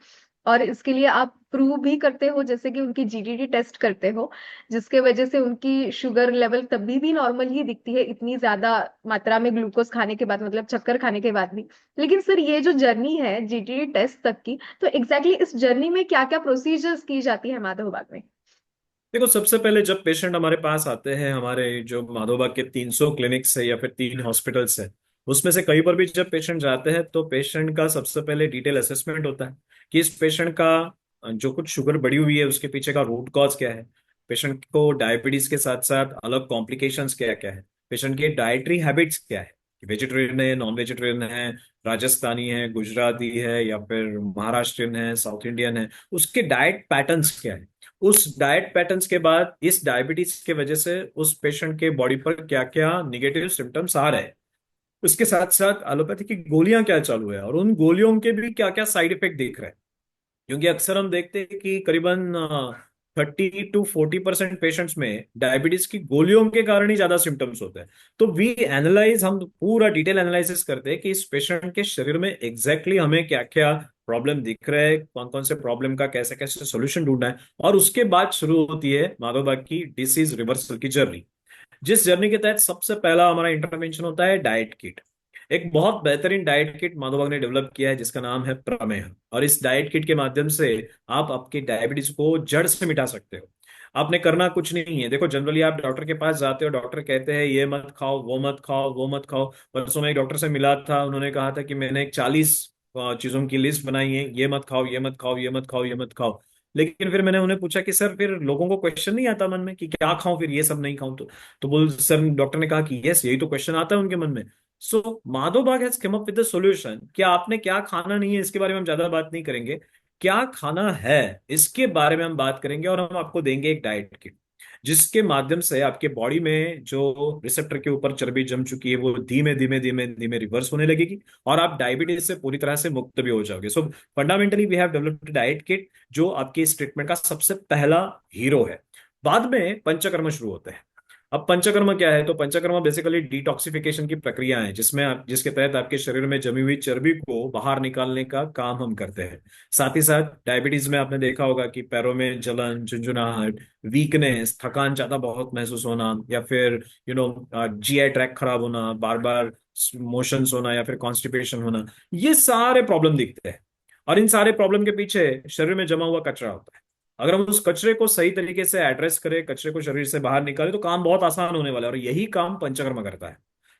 और इसके लिए आप प्रूव भी करते हो, जैसे कि उनकी जीडीटी टेस्ट करते हो, जिसके वजह से उनकी शुगर लेवल तभी भी नॉर्मल ही दिखती है, इतनी ज्यादा मात्रा में ग्लूकोज खाने के बाद, मतलब चक्कर खाने के बाद भी। लेकिन सर ये जो जर्नी है जीडीटी टेस्ट तक की, तो एग्जैक्टली इस जर्नी में क्या क्या प्रोसीजर्स की जाती है माधवबाग में? देखो, सबसे पहले जब पेशेंट हमारे पास आते हैं, हमारे जो माधोबाग के 300 क्लिनिक्स है या फिर 3 हॉस्पिटल्स है, उसमें से कहीं पर भी जब पेशेंट जाते हैं तो पेशेंट का सबसे पहले डिटेल असेसमेंट होता है कि इस पेशेंट का जो कुछ शुगर बढ़ी हुई है उसके पीछे का रूट कॉज क्या है, पेशेंट को डायबिटीज के साथ साथ अलग कॉम्प्लिकेशंस क्या क्या है, पेशेंट के डाइटरी हैबिट्स क्या है, वेजिटेरियन है, नॉन वेजिटेरियन है, राजस्थानी है, गुजराती है या फिर महाराष्ट्रियन है, साउथ इंडियन है, उसके डाइट पैटर्न्स क्या है। उस डाइट पैटर्न्स के बाद इस डायबिटीज के वजह से उस पेशेंट के बॉडी पर क्या क्या निगेटिव सिम्टम्स आ रहे हैं, उसके साथ साथ एलोपैथी की गोलियां क्या चालू है और उन गोलियों के भी क्या क्या साइड इफेक्ट दिख रहे हैं। क्योंकि अक्सर हम देखते हैं कि करीबन 30 to 40% पेशेंट्स में डायबिटीज की गोलियों के कारण ही ज्यादा सिम्टम्स होते हैं। तो वी एनालाइज, हम पूरा डिटेल एनालिसिस करते हैं कि इस पेशेंट के शरीर में एग्जैक्टली हमें क्या क्या प्रॉब्लम दिख रहा है, कौन कौन से प्रॉब्लम का कैसे कैसे सोल्यूशन ढूंढना है, और उसके बाद शुरू होती है माधोबाग की डिसीज रिवर्सल की जर्नी। जिस जर्नी के तहत सबसे पहला हमारा इंटरवेंशन होता है डाइट किट। एक बहुत बेहतरीन डाइट किट माधोबाग ने डेवलप किया है जिसका नाम है प्रमेह। और इस डाइट किट के माध्यम से आप आपकी डायबिटीज को जड़ से मिटा सकते हो। आपने करना कुछ नहीं है। देखो, जनरली आप डॉक्टर के पास जाते हो, डॉक्टर कहते हैं ये मत खाओ, वो मत खाओ, वो मत खाओ। परसों मैं एक डॉक्टर से मिला था, उन्होंने कहा था कि मैंने एक 40 चीजों की लिस्ट बनाई है, ये मत खाओ, ये मत खाओ, ये मत खाओ, ये मत खाओ। लेकिन फिर मैंने उन्हें पूछा कि सर, फिर लोगों को क्वेश्चन नहीं आता मन में कि क्या खाऊं, फिर ये सब नहीं खाऊं तो बोल सर, डॉक्टर ने कहा कि यस, यही तो क्वेश्चन आता है उनके मन में। So Madhavbaug has come up with the solution. क्या आपने क्या खाना नहीं है इसके बारे में हम ज्यादा बात नहीं करेंगे, क्या खाना है इसके बारे में हम बात करेंगे। और हम आपको देंगे एक डाइट किट जिसके माध्यम से आपके बॉडी में जो रिसेप्टर के ऊपर चर्बी जम चुकी है वो धीमे धीमे धीमे धीमे रिवर्स होने लगेगी, और आप डायबिटीज से पूरी तरह से मुक्त भी हो जाओगे। So fundamentally we have developed diet kit जो आपकी इस ट्रीटमेंट का सबसे पहला हीरो है। बाद में पंचकर्म शुरू होते हैं। अब पंचकर्म क्या है? तो पंचकर्म बेसिकली डिटॉक्सिफिकेशन की प्रक्रिया है जिसमें जिसके तहत आपके शरीर में जमी हुई चर्बी को बाहर निकालने का काम हम करते हैं। साथ ही साथ डायबिटीज में आपने देखा होगा कि पैरों में जलन, झुंझुनाहट, वीकनेस, थकान ज्यादा बहुत महसूस होना, या फिर जीआई ट्रैक खराब होना, बार बार मोशंस होना, या फिर कॉन्स्टिपेशन होना, ये सारे प्रॉब्लम दिखते हैं। और इन सारे प्रॉब्लम के पीछे शरीर में जमा हुआ कचरा होता है। अगर हम उस कचरे को सही तरीके से एड्रेस करें, कचरे को शरीर से बाहर निकालें, तो काम बहुत आसान होने वाला है। और यही काम पंचकर्म करता है।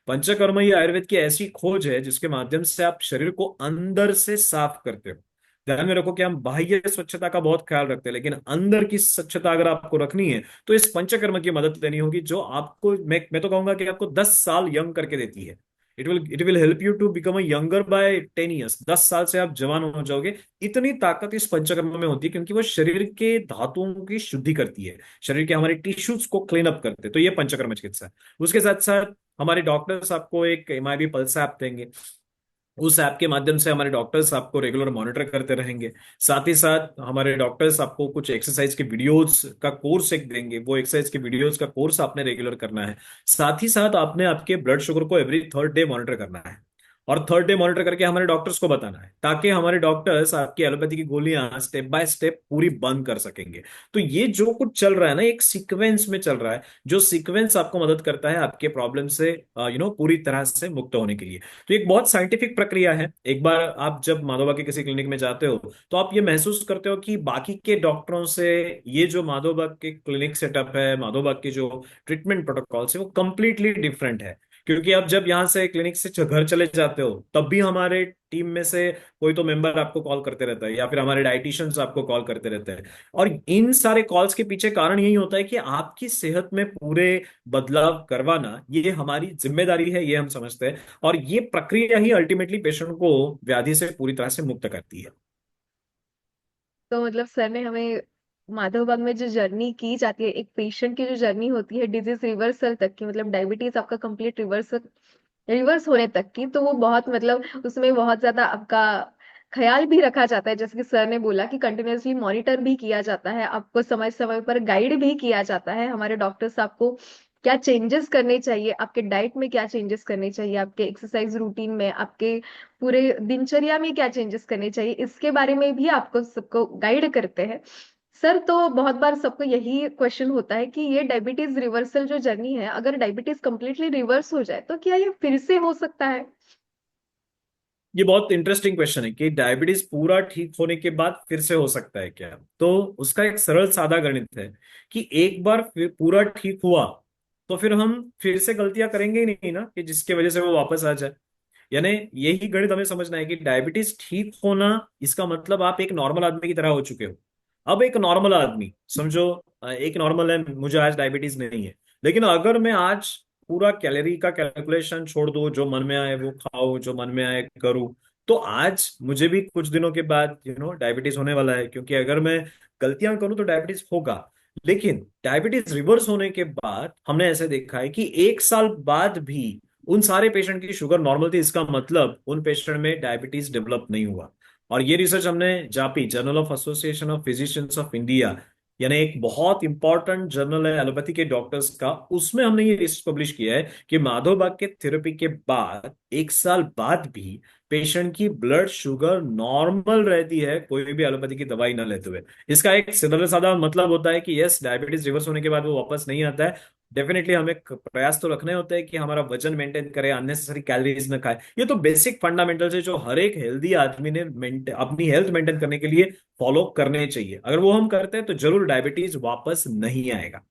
पंचकर्म ही आयुर्वेद की ऐसी खोज है जिसके माध्यम से आप शरीर को अंदर से साफ करते हो। ध्यान में रखो कि हम बाह्य स्वच्छता का बहुत ख्याल रखते हैं, लेकिन अंदर की स्वच्छता अगर आपको रखनी है तो इस पंचकर्म की मदद लेनी होगी, जो आपको मैं तो कहूंगा कि आपको 10 साल यंग करके देती है। It will help you to become a younger by 10 years. 10 साल से आप जवान हो जाओगे। इतनी ताकत इस पंचकर्म में होती है, क्योंकि वो शरीर के धातुओं की शुद्धि करती है, शरीर के हमारे टिश्यूज को क्लीन अप करते हैं। तो ये पंचकर्म चिकित्सा है। उसके साथ साथ हमारे डॉक्टर्स आपको एक एमआईबी पल्स ऐप देंगे। उस ऐप के माध्यम से हमारे डॉक्टर्स आपको रेगुलर मॉनिटर करते रहेंगे। साथ ही साथ हमारे डॉक्टर्स आपको कुछ एक्सरसाइज के वीडियोस का कोर्स एक देंगे। वो एक्सरसाइज के वीडियोस का कोर्स आपने रेगुलर करना है। साथ ही साथ आपने आपके ब्लड शुगर को एवरी थर्ड डे मॉनिटर करना है। और थर्ड डे मॉनिटर करके हमारे डॉक्टर्स को बताना है, ताकि हमारे डॉक्टर्स आपकी एलोपैथी की गोलियां स्टेप बाय स्टेप पूरी बंद कर सकेंगे। तो ये जो कुछ चल रहा है ना, एक सीक्वेंस में चल रहा है, जो सीक्वेंस आपको मदद करता है आपके प्रॉब्लम से पूरी तरह से मुक्त होने के लिए। तो एक बहुत साइंटिफिक प्रक्रिया है। एक बार आप जब माधोबा के किसी क्लिनिक में जाते हो, तो आप ये महसूस करते हो कि बाकी के डॉक्टरों से ये जो माधोबा के क्लिनिक सेटअप है, माधोबा के जो ट्रीटमेंट प्रोटोकॉल्स है, वो कंप्लीटली डिफरेंट है। क्योंकि आप जब यहाँ से क्लिनिक से घर चले जाते हो, तब भी हमारे टीम में से कोई तो मेंबर आपको कॉल करते रहता है, या फिर हमारे डाइटिशियंस आपको कॉल करते रहते हैं। और इन सारे कॉल्स के पीछे कारण यही होता है कि आपकी सेहत में पूरे बदलाव करवाना ये हमारी जिम्मेदारी है, ये हम समझते हैं। और ये प्रक्रिया ही अल्टीमेटली पेशेंट को व्याधि से पूरी तरह से मुक्त करती है। तो मतलब सर ने हमें माधवबाग में जो जर्नी की जाती है, एक पेशेंट की जो जर्नी होती है डिजीज रिवर्सल तक की, मतलब डायबिटीज आपका कंप्लीट रिवर्स होने तक की, तो वो बहुत मतलब उसमें बहुत ज्यादा आपका ख्याल भी रखा जाता है। जैसे कि सर ने बोला कि कंटिन्यूअसली मॉनिटर भी किया जाता है, आपको समय समय पर गाइड भी किया जाता है। हमारे डॉक्टर्स आपको क्या चेंजेस करने चाहिए, आपके डाइट में क्या चेंजेस करने चाहिए, आपके एक्सरसाइज रूटीन में, आपके पूरे दिनचर्या में क्या चेंजेस करने चाहिए, इसके बारे में भी आपको सबको गाइड करते हैं सर। तो बहुत बार सबको यही क्वेश्चन होता है कि ये डायबिटीज रिवर्सल जो जर्नी है, अगर डायबिटीज कंप्लीटली रिवर्स हो जाए तो क्या ये फिर से हो सकता है? ये बहुत इंटरेस्टिंग क्वेश्चन है कि डायबिटीज पूरा ठीक होने के बाद फिर से हो सकता है क्या। तो उसका एक सरल सादा गणित है कि एक बार फिर पूरा ठीक हुआ, तो फिर हम फिर से गलतियां करेंगे ही नहीं ना, कि जिसकी वजह से वो वापस आ जाए। यानी यही गणित हमें समझना है कि डायबिटीज ठीक होना, इसका मतलब आप एक नॉर्मल आदमी की तरह हो चुके हो। अब एक नॉर्मल आदमी समझो, एक नॉर्मल है, मुझे आज डायबिटीज नहीं है, लेकिन अगर मैं आज पूरा कैलोरी का कैलकुलेशन छोड़ दूं, जो मन में आए वो खाऊं, जो मन में आए करूं, तो आज मुझे भी कुछ दिनों के बाद डायबिटीज होने वाला है। क्योंकि अगर मैं गलतियां करूं तो डायबिटीज होगा। लेकिन डायबिटीज रिवर्स होने के बाद हमने ऐसे देखा है कि 1 साल बाद भी उन सारे पेशेंट की शुगर नॉर्मल थी। इसका मतलब उन पेशेंट में डायबिटीज डेवलप नहीं हुआ। और ये रिसर्च हमने JAPI, journal of association of physicians of India, यानी एक बहुत इंपॉर्टेंट जर्नल है एलोपैथी के डॉक्टर्स का, उसमें हमने ये रिसर्च पब्लिश किया है कि माधोबाग के थेरेपी के बाद 1 साल बाद भी पेशेंट की ब्लड शुगर नॉर्मल रहती है, कोई भी एलोपैथी की दवाई ना लेते हुए। इसका एक सीधा साधा मतलब होता है कि यस, डायबिटीज रिवर्स होने के बाद वो वापस नहीं आता है। डेफिनेटली हमें प्रयास तो रखने होते हैं कि हमारा वजन मेंटेन करें, अननेसेसरी कैलोरीज न खाए। ये तो बेसिक फंडामेंटल्स है जो हर एक हेल्दी आदमी ने अपनी हेल्थ मेंटेन करने के लिए फॉलो करने चाहिए। अगर वो हम करते हैं तो जरूर डायबिटीज वापस नहीं आएगा।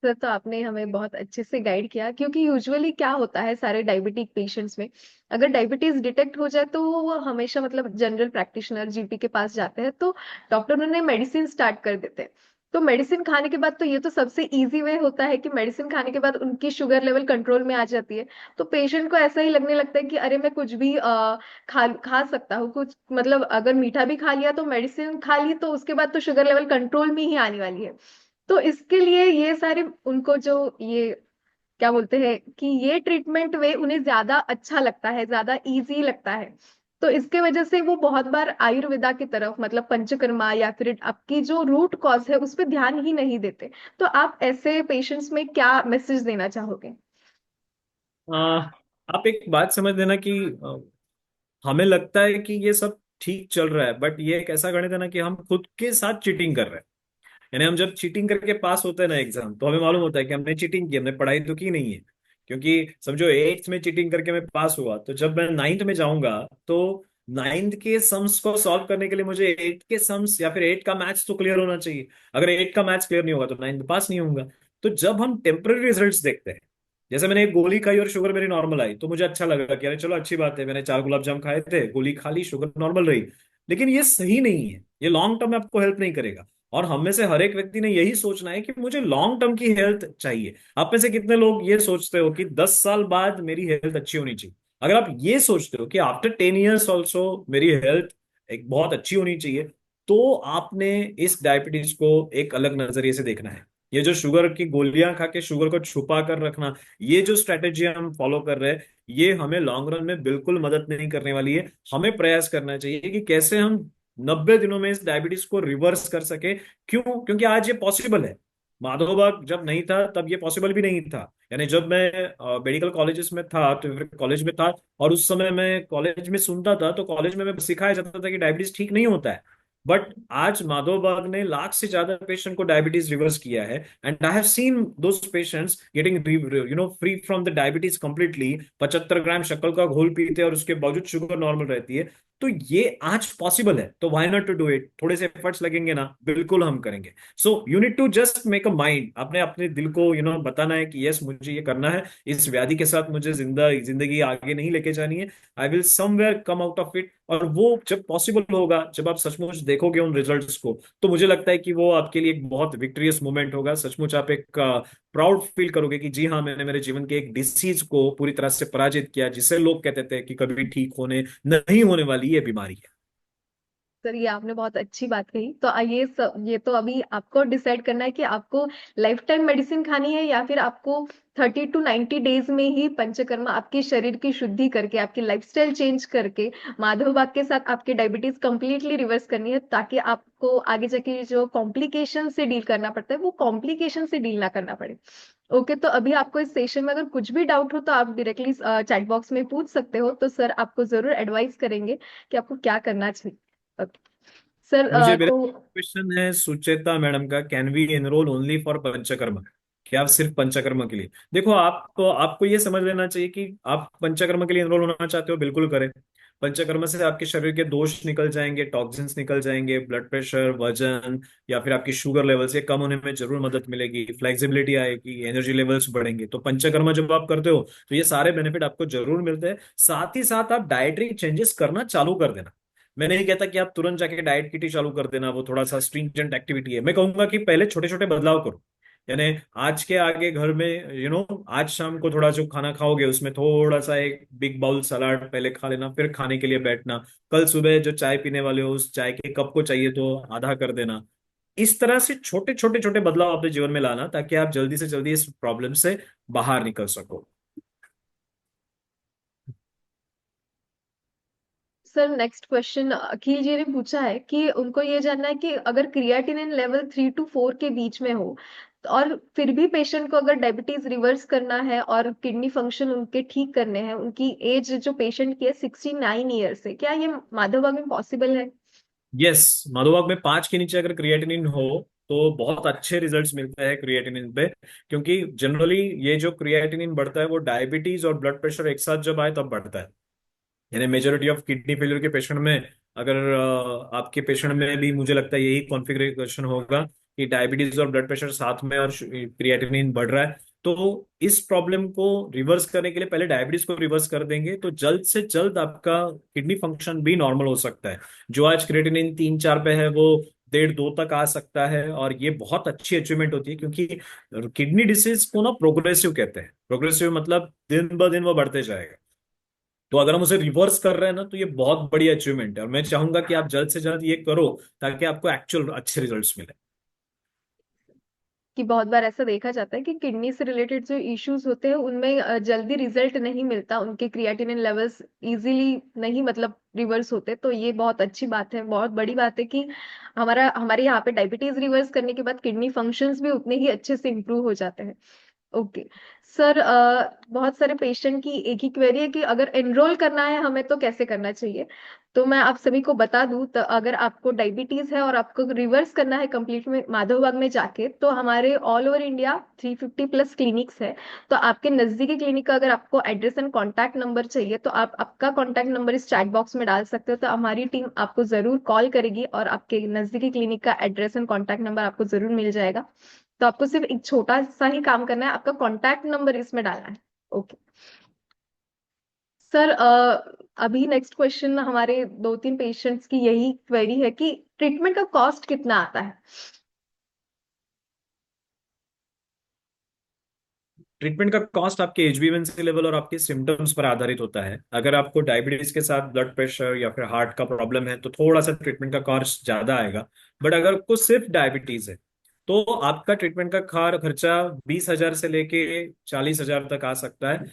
सर तो आपने हमें बहुत अच्छे से गाइड किया, क्योंकि यूजुअली क्या होता है सारे डायबिटिक पेशेंट्स में, अगर डायबिटीज डिटेक्ट हो जाए तो वो हमेशा मतलब जनरल प्रैक्टिशनर जीपी के पास जाते हैं, तो डॉक्टर उन्हें मेडिसिन स्टार्ट कर देते हैं। तो मेडिसिन खाने के बाद तो ये तो सबसे इजी वे होता है कि मेडिसिन खाने के बाद उनकी शुगर लेवल कंट्रोल में आ जाती है। तो पेशेंट को ऐसा ही लगने लगता है कि अरे मैं कुछ भी खा सकता हूँ कुछ, मतलब अगर मीठा भी खा लिया तो मेडिसिन खा ली तो उसके बाद तो शुगर लेवल कंट्रोल में ही आने वाली है। तो इसके लिए ये सारे उनको जो ये क्या बोलते हैं कि ये ट्रीटमेंट वे उन्हें ज्यादा अच्छा लगता है, ज्यादा इजी लगता है। तो इसके वजह से वो बहुत बार आयुर्वेदा की तरफ, मतलब पंचकर्मा या फिर आपकी जो रूट कॉज है उस पर ध्यान ही नहीं देते। तो आप ऐसे पेशेंट्स में क्या मैसेज देना चाहोगे? आ, आप एक बात समझ लेना कि हमें लगता है कि ये सब ठीक चल रहा है, बट ये एक ऐसा गणित है ना कि हम खुद के साथ चीटिंग कर रहे हैं। यानी हम जब चीटिंग करके पास होते हैं ना एग्जाम, तो हमें मालूम होता है कि हमने चीटिंग की, हमने पढ़ाई तो की नहीं है। क्योंकि समझो 8th में चीटिंग करके मैं पास हुआ, तो जब मैं 9th में जाऊंगा तो नाइन्थ के सम्स को सॉल्व करने के लिए मुझे एट के सम्स या फिर एट का मैथ्स तो क्लियर होना चाहिए। अगर एट का मैथ्स क्लियर नहीं होगा तो नाइन्थ पास नहीं होऊंगा। तो जब हम टेम्पररी रिजल्ट्स देखते हैं, जैसे मैंने एक गोली खाई और शुगर मेरी नॉर्मल आई, तो मुझे अच्छा लगा कि अरे चलो अच्छी बात है, मैंने 4 गुलाब जाम खाए थे, गोली खा ली, शुगर नॉर्मल रही। लेकिन ये सही नहीं है, ये लॉन्ग टर्म में आपको हेल्प नहीं करेगा। और हम में से हर एक व्यक्ति ने यही सोचना है कि मुझे लॉन्ग टर्म की हेल्थ चाहिए। आप में से कितने लोग ये सोचते हो कि 10 साल बाद मेरी हेल्थ अच्छी होनी चाहिए? अगर आप ये सोचते हो कि आफ्टर 10 years ऑल्सो मेरी हेल्थ एक बहुत अच्छी होनी चाहिए, तो आपने इस डायबिटीज को एक अलग नजरिए से देखना है। ये जो शुगर की गोलियां खा के शुगर को छुपा कर रखना, ये जो स्ट्रेटेजी हम फॉलो कर रहे हैं, ये हमें लॉन्ग रन में बिल्कुल मदद नहीं करने वाली है। हमें प्रयास करना चाहिए कि कैसे हम 90 दिनों में इस डायबिटीज को रिवर्स कर सके। क्यों? क्योंकि आज ये पॉसिबल है। माधवबाग जब नहीं था तब ये पॉसिबल भी नहीं था। यानी जब मैं मेडिकल कॉलेजेस में था, तो फिर कॉलेज में था, और उस समय मैं कॉलेज में सुनता था, तो कॉलेज में सिखाया जाता था कि डायबिटीज ठीक नहीं होता है। बट आज माधवबाग ने लाख से ज्यादा पेशेंट को डायबिटीज रिवर्स किया है, and I have seen those patients getting free from the diabetes completely. 75 ग्राम शक्कर का घोल पीते हैं और उसके बावजूद शुगर नॉर्मल रहती है। तो ये आज पॉसिबल है, तो why not to do it? थोड़े से एफर्ट्स लगेंगे ना, बिल्कुल हम करेंगे। So you need to just make a mind, अपने अपने दिल को बताना है कि यस, मुझे ये करना है, इस व्याधि के साथ मुझे जिंदगी आगे नहीं लेके जानी है। I will somewhere come out of it. और वो जब पॉसिबल होगा, जब आप सचमुच देखोगे उन रिजल्ट्स को, तो मुझे लगता है कि वो आपके लिए एक बहुत विक्ट्रियस मोमेंट होगा। सचमुच आप एक प्राउड फील करोगे कि जी हाँ, मैंने मेरे जीवन के एक डिसीज को पूरी तरह से पराजित किया, जिससे लोग कहते थे कि कभी ठीक होने नहीं होने वाली ये बीमारी है। सर ये आपने बहुत अच्छी बात कही। तो ये तो अभी आपको डिसाइड करना है कि आपको लाइफ टाइम मेडिसिन खानी है या फिर आपको 30 to 90 डेज में ही पंचकर्मा आपके शरीर की शुद्धि करके आपकी लाइफस्टाइल चेंज करके माधवबाग के साथ आपकी डायबिटीज कंप्लीटली रिवर्स करनी है, ताकि आपको आगे जाके जो कॉम्प्लिकेशन से डील करना पड़ता है वो कॉम्प्लिकेशन से डील ना करना पड़े। ओके, तो अभी आपको इस सेशन में अगर कुछ भी डाउट हो तो आप डायरेक्टली चैट बॉक्स में पूछ सकते हो, तो सर आपको जरूर एडवाइस करेंगे कि आपको क्या करना चाहिए। ओके सर, मुझे मेरा तो क्वेश्चन है सुचेता मैडम का, can we enroll only for panchakarma? क्या आप सिर्फ पंचकर्मा के लिए? देखो, आपको ये समझ लेना चाहिए कि आप पंचकर्मा के लिए एनरोल होना चाहते हो, बिल्कुल करें। पंचकर्मा से आपके शरीर के दोष निकल जाएंगे, टॉक्सिन्स निकल जाएंगे, ब्लड प्रेशर, वजन या फिर आपकी शुगर लेवल्स ये कम होने में जरूर मदद मिलेगी, फ्लेक्सिबिलिटी आएगी, एनर्जी लेवल्स बढ़ेंगे। तो पंचकर्मा जब आप करते हो तो ये सारे बेनिफिट आपको जरूर मिलते हैं। साथ ही साथ आप डाइटरी चेंजेस करना चालू कर देना। मैं नहीं कहता कि आप तुरंत जाके डाइट किटी चालू कर देना, वो थोड़ा सा स्ट्रिंजेंट एक्टिविटी है। मैं कहूंगा कि पहले छोटे छोटे बदलाव करो। यानी आज के आगे घर में आज शाम को थोड़ा जो खाना खाओगे उसमें थोड़ा सा एक बिग बाउल सलाद पहले खा लेना, फिर खाने के लिए बैठना। कल सुबह जो चाय पीने वाले हो, उस चाय के कप को चाहिए तो आधा कर देना। इस तरह से छोटे छोटे छोटे बदलाव अपने जीवन में लाना, ताकि आप जल्दी से जल्दी इस प्रॉब्लम से बाहर निकल सको। सर नेक्स्ट क्वेश्चन अखिल जी ने पूछा है कि उनको ये जानना है कि अगर क्रिएटिनिन लेवल 3 to 4 के बीच में हो, और फिर भी पेशेंट को अगर डायबिटीज रिवर्स करना है और किडनी फंक्शन उनके ठीक करने हैं, उनकी एज जो पेशेंट की है 69 ईयर से, क्या ये माधवबाग में पॉसिबल है? यस, मधुबाग में 5 के नीचे अगर क्रिएटिनिन हो तो बहुत अच्छे रिजल्ट्स मिलते हैं क्रिएटिनिन पे। क्योंकि जनरली ये जो क्रिएटिनिन बढ़ता है वो डायबिटीज और ब्लड प्रेशर एक साथ जब आए तब बढ़ता है। यानी मेजोरिटी ऑफ किडनी फेलियर के पेशेंट में, अगर आपके पेशेंट में भी मुझे लगता है यही कॉन्फ़िगरेशन होगा कि डायबिटीज और ब्लड प्रेशर साथ में और क्रिएटिनिन बढ़ रहा है। तो इस प्रॉब्लम को रिवर्स करने के लिए पहले डायबिटीज को रिवर्स कर देंगे तो जल्द से जल्द आपका किडनी फंक्शन भी नॉर्मल हो सकता है। जो आज क्रिएटिनिन 3-4 पे है, वो 1.5-2 तक आ सकता है, और ये बहुत अच्छी अचीवमेंट होती है। क्योंकि किडनी डिसीज को ना प्रोग्रेसिव कहते हैं। प्रोग्रेसिव मतलब दिन ब दिन वो बढ़ते जाएगा। तो अगर हम उसे रिवर्स कर रहे हैं ना, तो ये बहुत बड़ी अचीवमेंट है, और मैं चाहूंगा कि आप जल्द से जल्द ये करो, ताकि आपको एक्चुअल अच्छे रिजल्ट्स मिले। कि बहुत बार ऐसा देखा जाता है कि किडनी से रिलेटेड जो इश्यूज होते हैं उनमें जल्दी रिजल्ट नहीं मिलता, उनके क्रिएटिनिन लेवल्स इजीली नहीं मतलब रिवर्स होते। तो ये बहुत अच्छी बात है, बहुत बड़ी बात है कि हमारे यहाँ पे डायबिटीज रिवर्स करने के बाद किडनी फंक्शंस भी उतने ही अच्छे से इंप्रूव हो जाते हैं। ओके सर, बहुत सारे पेशेंट की एक ही क्वेरी है कि अगर एनरोल करना है हमें तो कैसे करना चाहिए। तो मैं आप सभी को बता दूं, तो अगर आपको डायबिटीज है और आपको रिवर्स करना है कंप्लीट में माधवबाग में जाके, तो हमारे all over India 350 plus clinics है। तो आपके नजदीकी क्लिनिक का अगर आपको एड्रेस एंड कॉन्टैक्ट नंबर चाहिए तो आप आपका कॉन्टैक्ट नंबर इस चैट बॉक्स में डाल सकते हो, तो हमारी टीम आपको जरूर कॉल करेगी और आपके नजदीकी क्लिनिक का एड्रेस एंड कॉन्टैक्ट नंबर आपको जरूर मिल जाएगा। तो आपको सिर्फ एक छोटा सा ही काम करना है, आपका कॉन्टैक्ट नंबर इसमें डालना है। ओके सर, अभी नेक्स्ट क्वेश्चन हमारे दो तीन पेशेंट्स की यही क्वेरी है कि ट्रीटमेंट का कॉस्ट कितना आता है। ट्रीटमेंट का कॉस्ट आपके एचbA1C लेवल और आपके सिम्टम्स पर आधारित होता है। अगर आपको डायबिटीज के साथ ब्लड प्रेशर या फिर हार्ट का प्रॉब्लम है तो थोड़ा सा ट्रीटमेंट का कॉस्ट ज्यादा आएगा। बट अगर आपको सिर्फ डायबिटीज है तो आपका ट्रीटमेंट का खर्चा 20,000 से लेके 40,000 तक आ सकता है।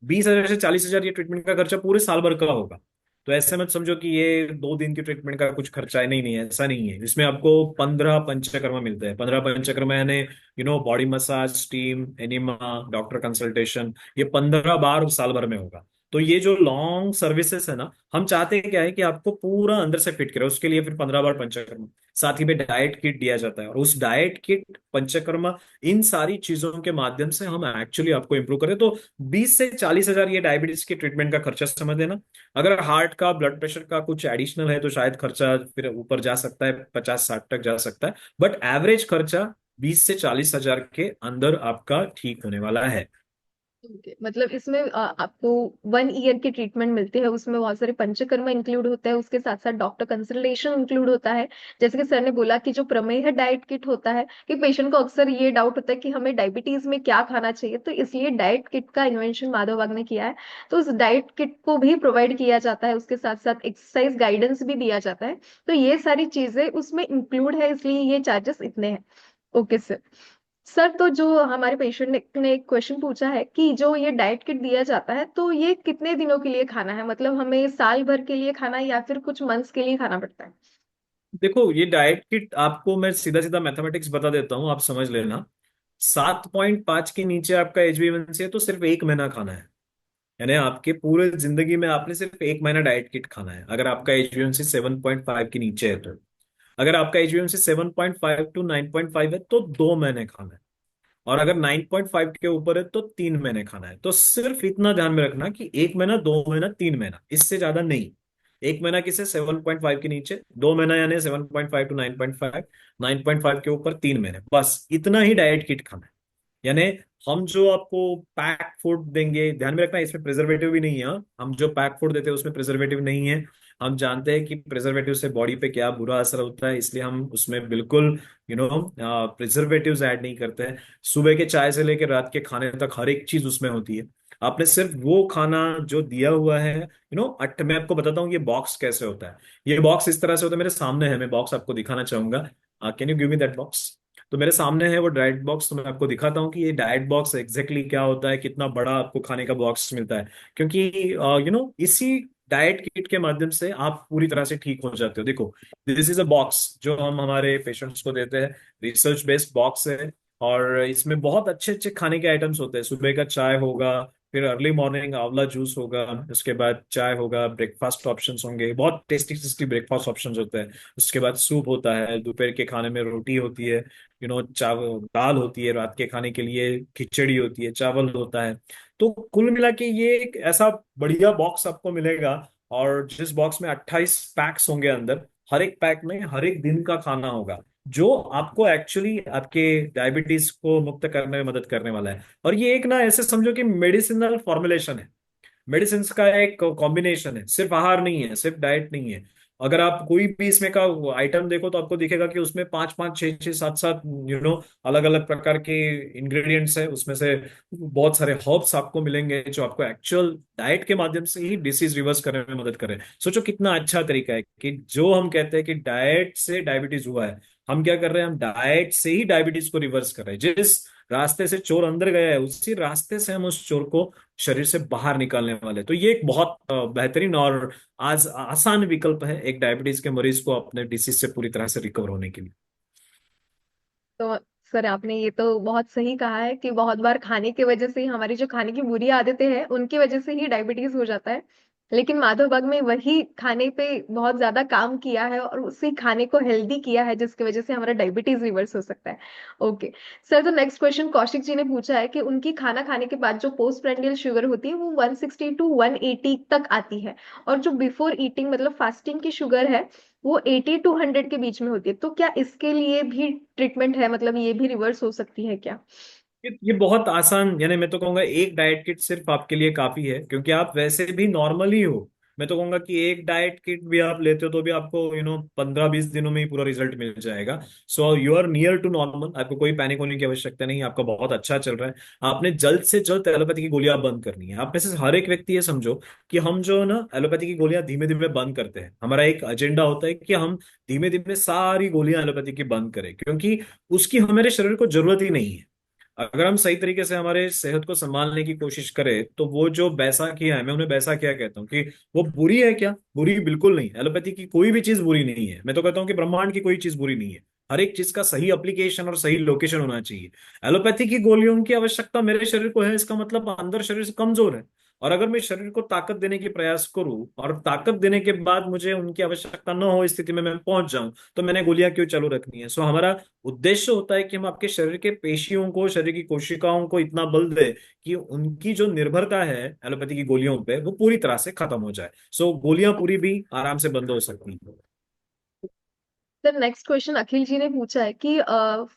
20,000 से 40,000 ये ट्रीटमेंट का खर्चा पूरे साल भर का होगा। तो ऐसे मत समझो कि ये 2 दिन की ट्रीटमेंट का कुछ खर्चा है। नहीं नहीं, ऐसा नहीं है। इसमें आपको 15 पंचकर्मा मिलते हैं। 15 पंचकर्मा यानी body massage, steam, enema, doctor consultation, ये 15 बार साल भर में होगा। तो ये जो लॉन्ग सर्विसेज है ना, हम चाहते हैं क्या है कि आपको पूरा अंदर से फिट करे, उसके लिए फिर 15 बार पंचकर्मा। साथ ही में डाइट किट दिया जाता है और उस डाइट किट, पंचकर्मा, इन सारी चीजों के माध्यम से हम एक्चुअली आपको इंप्रूव करें। तो 20 से 40,000 ये डायबिटीज के ट्रीटमेंट का खर्चा समझ देना। अगर हार्ट का, ब्लड प्रेशर का कुछ एडिशनल है तो शायद खर्चा फिर ऊपर जा सकता है, 50-60 तक जा सकता है। बट एवरेज खर्चा 20 से 40,000 के अंदर आपका ठीक होने वाला है। Okay. मतलब इसमें आपको 1 ईयर की ट्रीटमेंट मिलती है, उसमें बहुत सारे पंचकर्मा इंक्लूड होता है, उसके साथ साथ डॉक्टर कंसल्टेशन इंक्लूड होता है। जैसे कि सर ने बोला कि जो प्रमेह डाइट किट होता है, कि पेशेंट को अक्सर ये डाउट होता है कि हमें डायबिटीज में क्या खाना चाहिए, तो इसलिए डाइट किट का इन्वेंशन माधव बाग ने किया है। तो उस डाइट किट को भी प्रोवाइड किया जाता है, उसके साथ साथ एक्सरसाइज गाइडेंस भी दिया जाता है। तो ये सारी चीजें उसमें इंक्लूड है, इसलिए ये चार्जेस इतने हैं। Okay sir. सर, तो जो हमारे पेशेंट ने एक क्वेश्चन पूछा है कि जो ये डाइट किट दिया जाता है तो ये कितने दिनों के लिए खाना है, मतलब हमें साल भर के लिए खाना है या फिर कुछ मंथ्स के लिए खाना पड़ता है। देखो, ये डाइट किट आपको मैं सीधा सीधा मैथमेटिक्स बता देता हूँ, आप समझ लेना। 7.5 के नीचे आपका एचbA1C है तो सिर्फ 1 महीना खाना है। यानी आपके पूरे जिंदगी में आपने सिर्फ 1 महीना डाइट किट खाना है, अगर आपका एचbA1C 7.5 के नीचे है तो। अगर आपका एचbA1C 7.5 to 9.5 है तो 2 महीने खाना है। और अगर 9.5 के ऊपर है तो 3 महीने खाना है। तो सिर्फ इतना ध्यान में रखना कि 1 महीना, 2 महीना, 3 महीना, इससे ज्यादा नहीं। 1 महीना किसे, 7.5 के नीचे, 2 महीना यानी 7.5 to 9.5, 9.5 के ऊपर 3 महीने, बस इतना ही डाइट किट खाना है। यानी हम जो आपको पैक फूड देंगे, ध्यान में रखना इसमें प्रिजर्वेटिव भी नहीं है। हाँ? हम जो पैक फूड देते हैं उसमें प्रिजर्वेटिव नहीं है। हम जानते हैं कि प्रिजर्वेटिव से बॉडी पे क्या बुरा असर होता है, इसलिए हम उसमें बिल्कुल प्रिजर्वेटिव्स ऐड नहीं करते हैं। सुबह के चाय से लेकर रात के खाने तक हर एक चीज उसमें होती है। आपने सिर्फ वो खाना जो दिया हुआ है, मैं आपको बताता हूँ ये बॉक्स कैसे होता है। ये बॉक्स इस तरह से होता है, मेरे सामने है, मैं बॉक्स आपको दिखाना चाहूंगा। Can you give me that box. तो मेरे सामने है वो डाइट बॉक्स, तो मैं आपको दिखाता हूँ कि ये डाइट बॉक्स एग्जैक्टली क्या होता है, कितना बड़ा आपको खाने का बॉक्स मिलता है। क्योंकि इसी डाइट किट के माध्यम से आप पूरी तरह से ठीक हो जाते हो। देखो, दिस इज अ बॉक्स जो हम हमारे पेशेंट्स को देते हैं। रिसर्च बेस्ड बॉक्स है और इसमें बहुत अच्छे अच्छे खाने के आइटम्स होते हैं। सुबह का चाय होगा, फिर अर्ली मॉर्निंग आंवला जूस होगा, उसके बाद चाय होगा, ब्रेकफास्ट ऑप्शंस होंगे, बहुत टेस्टी टेस्टी ब्रेकफास्ट ऑप्शंस होते हैं। उसके बाद सूप होता है, दोपहर के खाने में रोटी होती है, चावल दाल होती है, रात के खाने के लिए खिचड़ी होती है, चावल होता है। तो कुल मिला के ये एक ऐसा बढ़िया बॉक्स आपको मिलेगा। और जिस बॉक्स में 28 पैक्स होंगे अंदर, हर एक पैक में हर एक दिन का खाना होगा, जो आपको एक्चुअली आपके डायबिटीज को मुक्त करने में मदद करने वाला है। और ये एक ना ऐसे समझो कि मेडिसिनल फॉर्मुलेशन है, मेडिसिन का एक कॉम्बिनेशन है, सिर्फ आहार नहीं है, सिर्फ डाइट नहीं है। अगर आप कोई भी इसमें का आइटम देखो तो आपको दिखेगा कि उसमें 5-5, 6-6, 7-7 अलग अलग प्रकार के इंग्रेडिएंट्स है। उसमें से बहुत सारे हर्ब्स आपको मिलेंगे जो आपको एक्चुअल डाइट के माध्यम से ही डिसीज रिवर्स करने में मदद करे। सोचो कितना अच्छा तरीका है कि जो हम कहते हैं कि डाइट से डायबिटीज हुआ है, हम क्या कर रहे हैं, हम डाइट से ही डायबिटीज को रिवर्स कर रहे हैं। जिस रास्ते से चोर अंदर गया है उसी रास्ते से हम उस चोर को शरीर से बाहर निकालने वाले। तो ये एक बहुत बेहतरीन और आज आसान विकल्प है एक डायबिटीज के मरीज को अपने डिसीज से पूरी तरह से रिकवर होने के लिए। तो सर आपने ये तो बहुत सही कहा है कि बहुत बार खाने की वजह से ही, हमारी जो खाने की बुरी आदतें हैं उनकी वजह से ही डायबिटीज हो जाता है। लेकिन माधव बाग में वही खाने पे बहुत ज्यादा काम किया है और उसी खाने को हेल्दी किया है जिसकी वजह से हमारा डायबिटीज रिवर्स हो सकता है। ओके सर, तो नेक्स्ट क्वेश्चन कौशिक जी ने पूछा है कि उनकी खाना खाने के बाद जो पोस्ट प्रेंडियल शुगर होती है वो 160 टू 180 तक आती है, और जो बिफोर ईटिंग मतलब फास्टिंग की शुगर है वो 80 टू 100 के बीच में होती है। तो क्या इसके लिए भी ट्रीटमेंट है, मतलब ये भी रिवर्स हो सकती है क्या? ये बहुत आसान, यानी मैं तो कहूंगा एक डाइट किट सिर्फ आपके लिए काफी है, क्योंकि आप वैसे भी नॉर्मल ही हो। मैं तो कहूंगा कि एक डाइट किट भी आप लेते हो तो भी आपको 15-20 दिनों में ही पूरा रिजल्ट मिल जाएगा। So you are near to normal, आपको कोई पैनिक होने की आवश्यकता नहीं, आपका बहुत अच्छा चल रहा है। आपने जल्द से जल्द एलोपैथी की गोलियां बंद करनी है। आप में से हर एक व्यक्ति ये समझो कि हम जो ना एलोपैथी की गोलियां धीमे धीमे बंद करते हैं, हमारा एक एजेंडा होता है कि हम धीमे धीमे सारी गोलियां एलोपैथी की बंद करें, क्योंकि उसकी हमारे शरीर को जरूरत ही नहीं है। अगर हम सही तरीके से हमारे सेहत को संभालने की कोशिश करें तो वो जो बैसाखियां है, मैं उन्हें बैसाखियां कहता हूँ, कि वो बुरी है क्या? बुरी बिल्कुल नहीं। एलोपैथी की कोई भी चीज बुरी नहीं है। मैं तो कहता हूँ कि ब्रह्मांड की कोई चीज बुरी नहीं है। हर एक चीज का सही एप्लीकेशन और सही लोकेशन होना चाहिए। एलोपैथी की गोलियों की आवश्यकता मेरे शरीर को है, इसका मतलब अंदर शरीर से कमजोर है। और अगर मैं शरीर को ताकत देने की प्रयास करूं और ताकत देने के बाद मुझे उनकी आवश्यकता न हो स्थिति में मैं पहुंच जाऊं, तो मैंने गोलियां क्यों चालू रखनी है? सो हमारा उद्देश्य होता है कि हम आपके शरीर के पेशियों को, शरीर की कोशिकाओं को इतना बल दे कि उनकी जो निर्भरता है एलोपैथी की गोलियों पे वो पूरी तरह से खत्म हो जाए। सो गोलियां पूरी भी आराम से बंद हो सकती हैं। सर नेक्स्ट क्वेश्चन अखिल जी ने पूछा है कि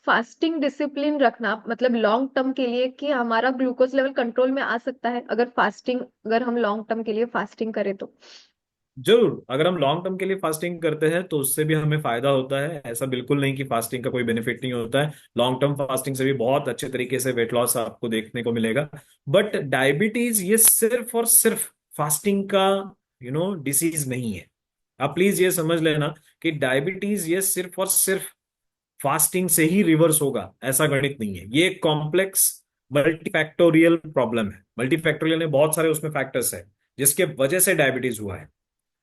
फास्टिंग डिसिप्लिन रखना मतलब लॉन्ग टर्म के लिए, कि हमारा ग्लूकोज लेवल कंट्रोल में आ सकता है अगर फास्टिंग, अगर हम लॉन्ग टर्म के लिए फास्टिंग करें तो? जरूर, अगर हम लॉन्ग टर्म के लिए फास्टिंग करते हैं तो उससे भी हमें फायदा होता है। ऐसा बिल्कुल नहीं कि फास्टिंग का कोई बेनिफिट नहीं होता है। लॉन्ग टर्म फास्टिंग से भी बहुत अच्छे तरीके से वेट लॉस आपको देखने को मिलेगा। बट डायबिटीज ये सिर्फ और सिर्फ फास्टिंग का डिसीज नहीं है। आप प्लीज ये समझ लेना कि डायबिटीज ये सिर्फ और सिर्फ फास्टिंग से ही रिवर्स होगा, ऐसा गणित नहीं है। ये एक कॉम्प्लेक्स मल्टीफैक्टोरियल प्रॉब्लम है। मल्टीफैक्टोरियल ने बहुत सारे उसमें फैक्टर्स है जिसके वजह से डायबिटीज हुआ है।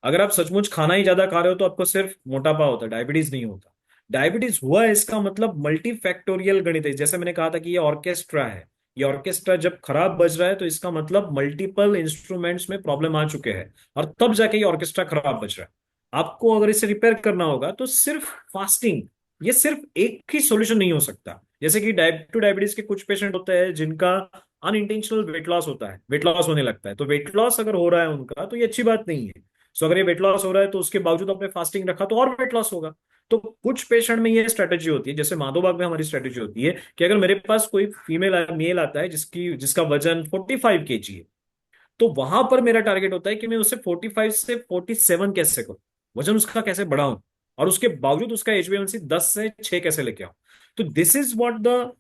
अगर आप सचमुच खाना ही ज्यादा खा रहे हो तो आपको सिर्फ मोटापा होता है, डायबिटीज नहीं होता। डायबिटीज हुआ है इसका मतलब मल्टीफैक्टोरियल गणित है। जैसे मैंने कहा था कि ये ऑर्केस्ट्रा है। ये ऑर्केस्ट्रा जब खराब बज रहा है तो इसका मतलब मल्टीपल इंस्ट्रूमेंट्स में प्रॉब्लम आ चुके हैं, और तब जाके ये ऑर्केस्ट्रा खराब बज रहा है। आपको अगर इसे रिपेयर करना होगा तो सिर्फ फास्टिंग, ये सिर्फ एक ही सॉल्यूशन नहीं हो सकता। जैसे कि टाइप 2 डायबिटीज के कुछ पेशेंट होते हैं जिनका अनइंटेंशनल वेट लॉस होता है, वेट लॉस होने लगता है। तो वेट लॉस अगर हो रहा है उनका तो ये अच्छी बात नहीं है। सो अगर ये वेट लॉस हो रहा है तो उसके बावजूद आपने फास्टिंग रखा तो और वेट लॉस होगा। तो कुछ पेशेंट में ये स्ट्रेटेजी होती है, जैसे माधोबाग में हमारी स्ट्रेटेजी होती है कि अगर मेरे पास कोई फीमेल मेल आता है जिसका वजन 45 kg है, तो वहां पर मेरा टारगेट होता है कि मैं उसे 45 से 47 कैसे करूं, वजन उसका कैसे बढ़ाऊं, और उसके बावजूद उसका HbA1c 10 से 6 कैसे लेके आऊं। तो दिस इज व्हाट द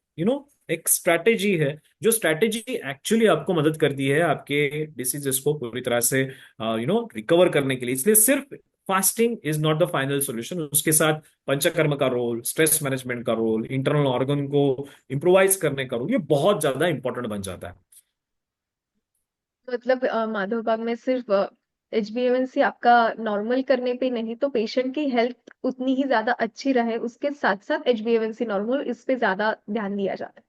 एक स्ट्रैटेजी है, जो स्ट्रैटेजी एक्चुअली आपको मदद करती है आपके डिसीजेस को पूरी तरह से रिकवर करने के लिए। इसलिए सिर्फ fasting is not the final solution. उसके साथ पंचकर्म का रोल, स्ट्रेस मैनेजमेंट का रोल, इंटरनल ऑर्गन को इम्प्रोवाइज करने का रोल, ये बहुत ज्यादा इंपॉर्टेंट बन जाता है। मतलब माधव बाग में सिर्फ HbA1c आपका नॉर्मल करने पे नहीं, तो पेशेंट की हेल्थ उतनी ही ज्यादा अच्छी रहे उसके साथ साथ HbA1c नॉर्मल, इस पे ज्यादा ध्यान दिया जाता है।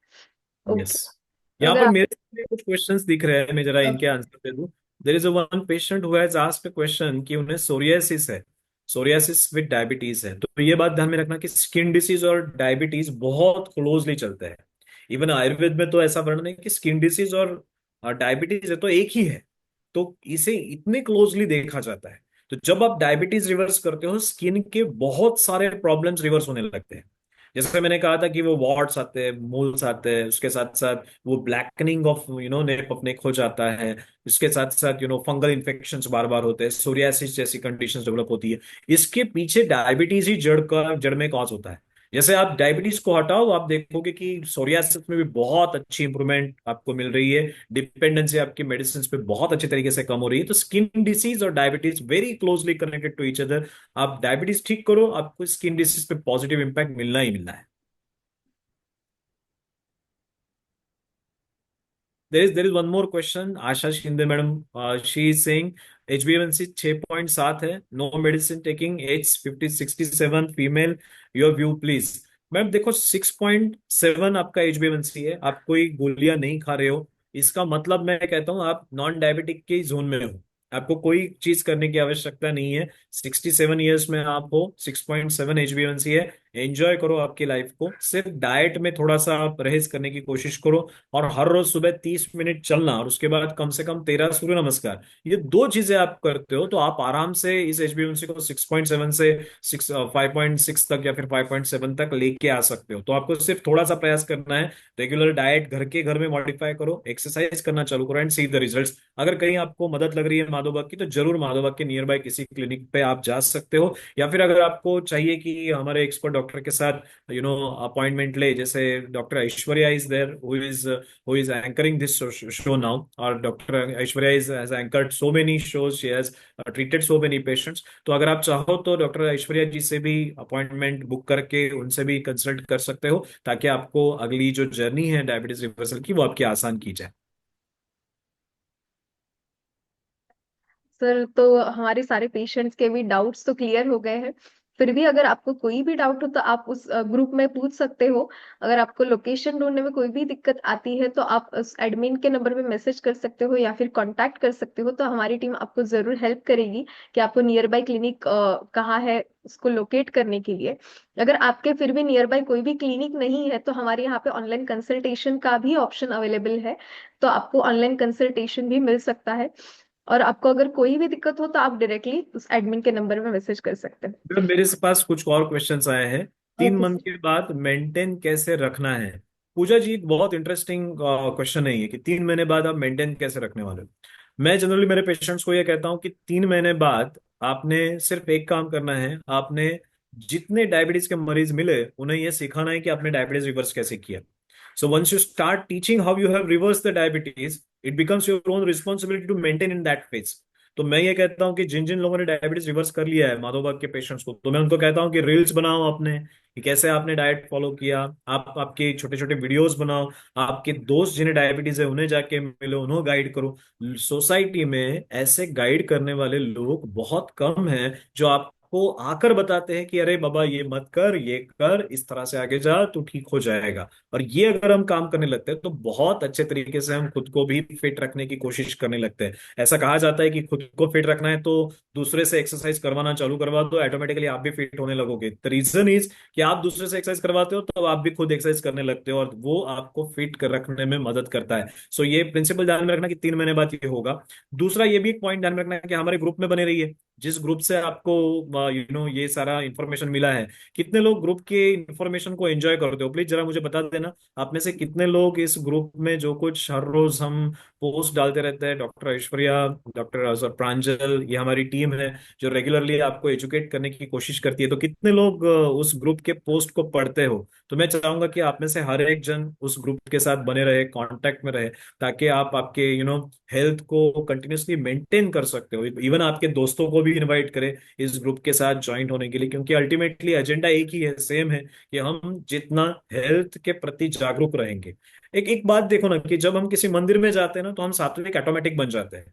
यस। ओके। यहाँ अगर पर आप मेरे सामने कुछ क्वेश्चंस दिख रहे हैं, मैं जरा इनके आंसर दे दूं। There is a one patient who has asked a question कि उन्हें सोरियासिस है, सोरियासिस विद डायबिटीज है। तो ये बात ध्यान में रखना कि स्किन डिसीज और डायबिटीज बहुत क्लोजली चलते हैं। इवन आयुर्वेद में तो ऐसा वर्णन है कि स्किन डिसीज और डायबिटीज है तो एक ही है। तो इसे इतने क्लोजली देखा जाता है। तो जब आप डायबिटीज रिवर्स करते हो, स्किन के बहुत सारे प्रॉब्लम्स रिवर्स होने लगते हैं। जैसे मैंने कहा था कि वो वॉट्स आते हैं, मोल्स आते हैं, उसके साथ साथ वो blackening of nap of neck हो जाता है। इसके साथ साथ फंगल इन्फेक्शंस बार बार होते हैं, सोरियासिस जैसी कंडीशंस डेवलप होती है। इसके पीछे डायबिटीज ही जड़ में कॉज होता है। जैसे आप डायबिटीज को हटाओ, आप देखोगे कि सोरियासिस में भी बहुत अच्छी इंप्रूवमेंट आपको मिल रही है। डिपेंडेंसी आपकी मेडिसिन पे बहुत अच्छे तरीके से कम हो रही है। तो स्किन डिसीज और diabetes very closely connected to each other. आप डायबिटीज ठीक करो, आपको स्किन डिसीज पे पॉजिटिव इंपैक्ट मिलना ही मिलना है। There is one more question, Asha Shinde madam, she is saying HbA1c 6.7 है, no medicine taking, age 50-67, female, your view please. Ma'am देखो 6.7 आपका HbA1c है, आप कोई गोलियां नहीं खा रहे हो, इसका मतलब मैं कहता हूँ आप नॉन डायबिटिक के जोन में हो। आपको कोई चीज करने की आवश्यकता नहीं है। 67 ईयर्स में आप हो, 6.7 HbA1c है, एंजॉय करो आपकी लाइफ को। सिर्फ डाइट में थोड़ा सा आप परहेज करने की कोशिश करो, और हर रोज सुबह 30 मिनट चलना, और उसके बाद कम से कम 13 सूर्य नमस्कार। ये दो चीजें आप करते हो तो आप आराम से इस HbA1c को 6.7 से 5.6 तक या फिर 5.7 तक लेके आ सकते हो। तो आपको सिर्फ थोड़ा सा प्रयास करना है। रेगुलर डाइट घर में मॉडिफाई करो, एक्सरसाइज करना चालू करो, एंड सी द रिजल्ट्स। अगर कहीं आपको मदद लग रही है माधोबाग की, तो जरूर माधोबाग के नियर बाय किसी क्लिनिक पे आप जा सकते हो। या फिर अगर आपको चाहिए कि हमारे एक्सपर्ट डॉक्टर के साथ अपॉइंटमेंट ले, जैसे doctor Aishwarya is there, who is anchoring this show now, और doctor Aishwarya is has anchored so many shows, she has treated so many patients. तो अगर आप चाहो तो डॉक्टर ऐश्वर्या जी से भी अपॉइंटमेंट बुक करके उनसे भी कंसल्ट कर सकते हो, ताकि आपको अगली जो जर्नी है डायबिटीज रिवर्सल की, वो आपकी आसान की जाए। सर, तो हमारे सारे पेशेंट्स के भी डाउट्स तो क्लियर हो गए हैं। फिर भी अगर आपको कोई भी डाउट हो तो आप उस ग्रुप में पूछ सकते हो। अगर आपको लोकेशन ढूंढने में कोई भी दिक्कत आती है तो आप उस एडमिन के नंबर पे मैसेज कर सकते हो या फिर कांटेक्ट कर सकते हो, तो हमारी टीम आपको जरूर हेल्प करेगी कि आपको नियर बाय क्लिनिक कहाँ है उसको लोकेट करने के लिए। अगर आपके फिर भी नियर बाय कोई भी क्लिनिक नहीं है तो हमारे यहाँ पे ऑनलाइन कंसल्टेशन का भी ऑप्शन अवेलेबल है, तो आपको ऑनलाइन कंसल्टेशन भी मिल सकता है। और आपको अगर कोई भी दिक्कत हो तो आप डायरेक्टली उस एडमिन के नंबर में मैसेज कर सकते हैं। मैडम मेरे से पास कुछ और क्वेश्चंस आए हैं। तीन ओके मंथ सर। के बाद मेंटेन कैसे रखना है? पूजा जी, बहुत इंटरेस्टिंग क्वेश्चन है ये, कि 3 महीने बाद आप मेंटेन कैसे रखने वाले हो। मैं जनरली मेरे पेशेंट्स को ये कहता हूँ कि 3 महीने बाद आपने सिर्फ एक काम करना है। आपने जितने डायबिटीज के मरीज मिले उन्हें ये सिखाना है कि आपने डायबिटीज रिवर्स कैसे किया। So once you start teaching how you have reversed the diabetes, it becomes your own responsibility to maintain in that phase. तो मैं ये कहता हूँ कि जिन जिन लोगों ने डायबिटीज रिवर्स कर लिया है माधोबाग के पेशेंट्स को, तो मैं उनको कहता हूँ कि रील्स बनाओ अपने, कि कैसे आपने डाइट फॉलो किया। आप आपके छोटे छोटे वीडियोस बनाओ, आपके दोस्त जिन्हें डायबिटीज है उन्हें जाके मिलो, उन्हें गाइड करो। सोसाइटी में ऐसे गाइड करने वाले लोग बहुत कम हैं जो आपको आकर बताते हैं कि अरे बाबा ये मत कर, ये कर, इस तरह से आगे जा, तू ठीक हो जाएगा। और ये अगर हम काम करने लगते हैं तो बहुत अच्छे तरीके से हम खुद को भी फिट रखने की कोशिश करने लगते हैं। ऐसा कहा जाता है कि खुद को फिट रखना है तो दूसरे से एक्सरसाइज करवाना चालू करवा दो, ऑटोमेटिकली आप भी फिट होने लगोगे। द रीजन इज कि आप दूसरे से एक्सरसाइज करवाते हो तो आप भी खुद एक्सरसाइज करने लगते हो, और वो आपको फिट कर रखने में मदद करता है। सो ये प्रिंसिपल ध्यान में रखना कि 3 महीने बाद ये होगा। दूसरा ये भी एक पॉइंट ध्यान में रखना है कि हमारे ग्रुप में बने रहिए। जिस ग्रुप से आपको ये सारा इंफॉर्मेशन मिला है, कितने लोग ग्रुप के इंफॉर्मेशन को एंजॉय करते हो, प्लीज जरा मुझे बता देना। आप में से कितने लोग इस ग्रुप में, जो कुछ हर रोज हम पोस्ट डालते रहते हैं, डॉक्टर ऐश्वर्या, डॉक्टर प्रांजल, ये हमारी टीम है जो रेगुलरली आपको एजुकेट करने की कोशिश करती है, तो कितने लोग उस ग्रुप के पोस्ट को पढ़ते हो? तो मैं चाहूंगा कि आप में से हर एक जन उस ग्रुप के साथ बने रहे, कांटेक्ट में रहे, ताकि आप आपके हेल्थ को कंटिन्यूसली मेंटेन कर सकते हो। इवन आपके दोस्तों को भी इनवाइट करें इस ग्रुप के साथ ज्वाइन होने के लिए, क्योंकि अल्टीमेटली एजेंडा एक ही है, सेम है, कि हम जितना हेल्थ के प्रति जागरूक रहेंगे। एक एक बात देखो ना, कि जब हम किसी मंदिर में जाते हैं ना, तो हम सात्विक ऑटोमेटिक बन जाते हैं।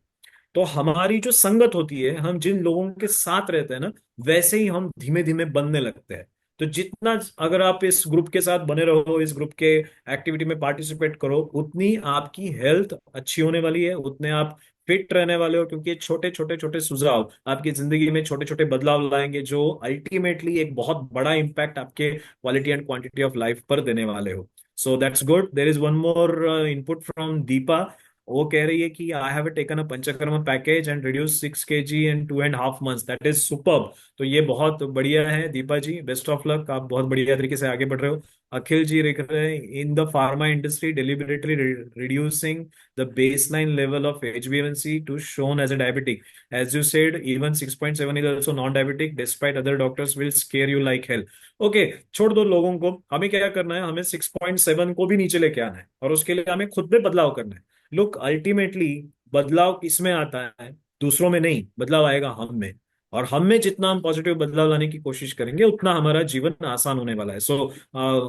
तो हमारी जो संगत होती है, हम जिन लोगों के साथ रहते हैं ना, वैसे ही हम धीमे धीमे बनने लगते हैं। तो जितना अगर आप इस ग्रुप के साथ बने रहो, इस ग्रुप के एक्टिविटी में पार्टिसिपेट करो, उतनी आपकी हेल्थ अच्छी होने वाली है, उतने आप फिट रहने वाले हो, क्योंकि छोटे छोटे छोटे सुझाव आपकी जिंदगी में छोटे छोटे बदलाव लाएंगे, जो अल्टीमेटली एक बहुत बड़ा इम्पैक्ट आपके quality and quantity of life पर देने वाले हो। So that's good. There is one more input from Deepa. वो कह रही है कि I have taken a panchakarma package and reduce 6 kg in 2.5 months, that is superb. तो ये बहुत बढ़िया है दीपा जी, बेस्ट ऑफ लक, आप बहुत बढ़िया तरीके से आगे बढ़ रहे हो। अखिल जी लिख रहे हैं, in the pharma industry deliberately reducing the baseline level of HbA1c to shown as a diabetic, as you said even 6.7 is also non diabetic despite other doctors will scare you like hell. Okay, छोड़ दो लोगों को, हमें क्या करना है, हमें 6.7 को भी नीचे लेके आना है, और उसके लिए हमें खुद में बदलाव करना है। लुक, अल्टीमेटली बदलाव किस में आता है? दूसरों में नहीं, बदलाव आएगा हम में। और हम में जितना हम पॉजिटिव बदलाव लाने की कोशिश करेंगे उतना हमारा जीवन आसान होने वाला है। So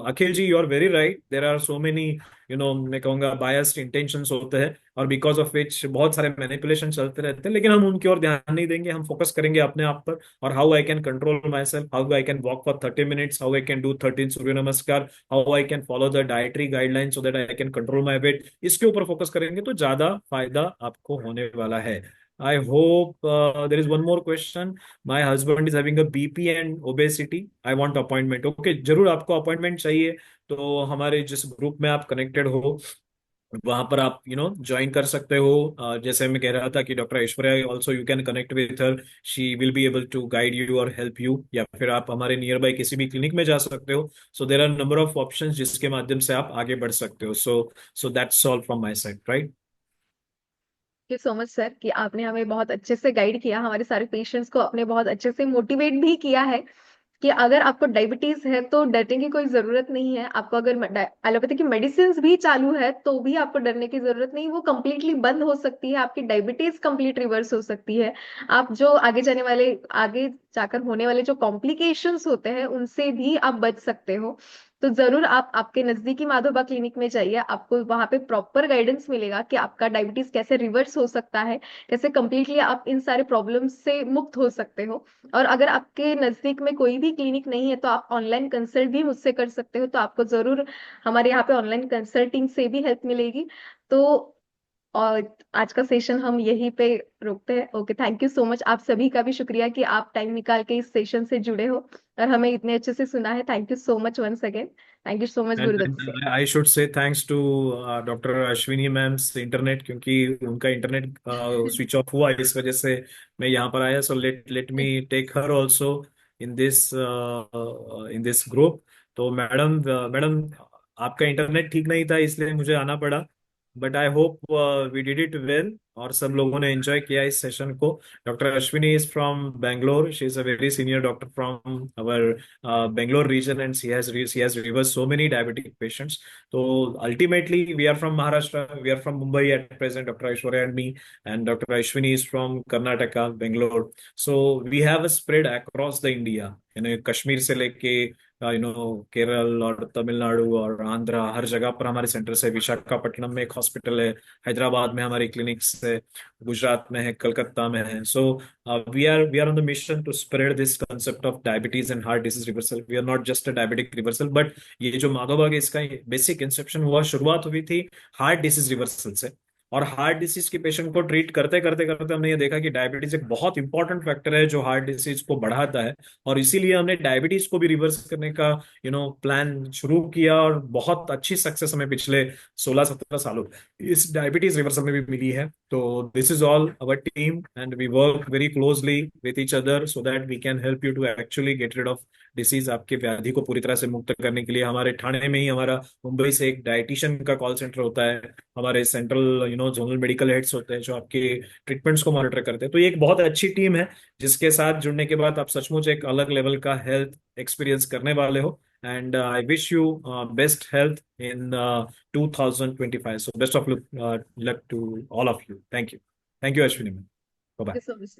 Akhil ji, you are very right, there are so many मैं कहूँगा बायस्ड इंटेंशंस होते हैं, और बिकॉज ऑफ विच बहुत सारे मैनिपुलेशन चलते रहते हैं, लेकिन हम उनकी ओर ध्यान नहीं देंगे, हम फोकस करेंगे अपने आप पर, और how I can control my self, how I can walk for 30 minutes, how I can do 13 सूर्य नमस्कार, how I can follow the dietary guideline so that I can control my weight, इसके ऊपर focus करेंगे तो ज्यादा फायदा आपको होने वाला है। I hope there is one more question. My husband is having a BP and obesity. I want appointment. Okay, जरूर आपको अपॉइंटमेंट चाहिए तो हमारे जिस ग्रुप में आप कनेक्टेड हो वहां पर आप ज्वाइन कर सकते हो। जैसे मैं कह रहा था कि doctor Aishwarya also you can connect with her, she will be able to guide you और हेल्प यू, या फिर आप हमारे नियर बाय किसी भी क्लिनिक में जा सकते हो। So there are number of options जिसके माध्यम से आप आगे बढ़ सकते हो। So that's all from my side, right. Thank you so much sir कि आपने हमें बहुत अच्छे से गाइड किया, हमारे सारे पेशेंट्स को आपने बहुत अच्छे से मोटिवेट भी किया है कि अगर आपको डायबिटीज है तो डरने की कोई जरूरत नहीं है। आपको अगर एलोपैथी की मेडिसिन भी चालू है तो भी आपको डरने की जरूरत नहीं, वो कंप्लीटली बंद हो सकती है, आपकी डायबिटीज कंप्लीट रिवर्स हो सकती है। आप जो आगे जाकर होने वाले जो कॉम्प्लिकेशंस होते हैं उनसे भी आप बच सकते हो। तो जरूर आप आपके नजदीकी माधोबा क्लिनिक में जाइए, आपको वहां पे प्रॉपर गाइडेंस मिलेगा कि आपका डायबिटीज कैसे रिवर्स हो सकता है, कैसे कंप्लीटली आप इन सारे प्रॉब्लम्स से मुक्त हो सकते हो। और अगर आपके नजदीक में कोई भी क्लिनिक नहीं है तो आप ऑनलाइन कंसल्ट भी मुझसे कर सकते हो, तो आपको जरूर हमारे यहाँ पे ऑनलाइन कंसल्टिंग से भी हेल्प मिलेगी। तो और आज का सेशन हम यहीं पे रोकते हैं। Okay, thank you so much. आप सभी का भी शुक्रिया कि आप टाइम निकाल के इस सेशन से जुड़े हो और हमें इतने अच्छे से सुना है। Thank you so much once again. Thank you so much Gurudutt sir. And I should say thanks to doctor Ashwini ma'am internet, क्योंकि उनका इंटरनेट स्विच ऑफ हुआ, इस वजह से मैं यहाँ पर आया। So let let me take her also in this group. तो मैडम, मैडम आपका इंटरनेट ठीक नहीं था इसलिए मुझे आना पड़ा, but I hope we did it well, और सब लोगों ने एंजॉय किया इस सेशन को। Doctor Ashwini is from Bangalore, she is a very senior doctor from our Bangalore region, and she has reversed so many diabetic patients. So ultimately, we are from Maharashtra, we are from Mumbai at present, Dr. Aishwarya and me, and Dr. Ashwini is from Karnataka, Bangalore. So we have a spread across the India, Kashmir से लेके केरल और तमिलनाडु और आंध्रा, हर जगह पर हमारे centres है। विशाखापट्टनम में एक हॉस्पिटल है, हैदराबाद में हमारी क्लिनिक्स है, गुजरात में है, कलकत्ता में है। सो we are on the mission to spread this concept of diabetes and heart disease reversal. We are not just a diabetic reversal, but ये जो माधवबाग है इसका बेसिक इंसेप्शन हुआ, शुरुआत हुई थी हार्ट डिसीज रिवर्सल से। और हार्ट डिसीज के पेशेंट को ट्रीट करते करते करते हमने ये देखा कि डायबिटीज एक बहुत इंपॉर्टेंट फैक्टर है जो हार्ट डिसीज को बढ़ाता है, और इसीलिए हमने डायबिटीज को भी रिवर्स करने का प्लान शुरू किया, और बहुत अच्छी सक्सेस हमें पिछले 16-17 सालों इस डायबिटीज रिवर्सल में भी मिली है। तो this is all our team, and we work very closely with each other so that we can help you to actually get rid of disease. आपके व्याधि को पूरी तरह से मुक्त करने के लिए हमारे ठाणे में ही हमारा, मुंबई से एक डाइटिशियन का कॉल सेंटर होता है, हमारे सेंट्रल जोनल मेडिकल हेड्स होते हैं जो आपके ट्रीटमेंट्स को मॉनिटर करते हैं। तो ये एक बहुत अच्छी टीम है जिसके साथ जुड़ने के बाद आप सचमुच एक अलग लेवल का हेल्थ एक्सपीरियंस करने वाले हो। And I wish you best health in 2025. So best of luck to all of you. Thank you. Thank you, Ashwini. Bye thank bye. You so much.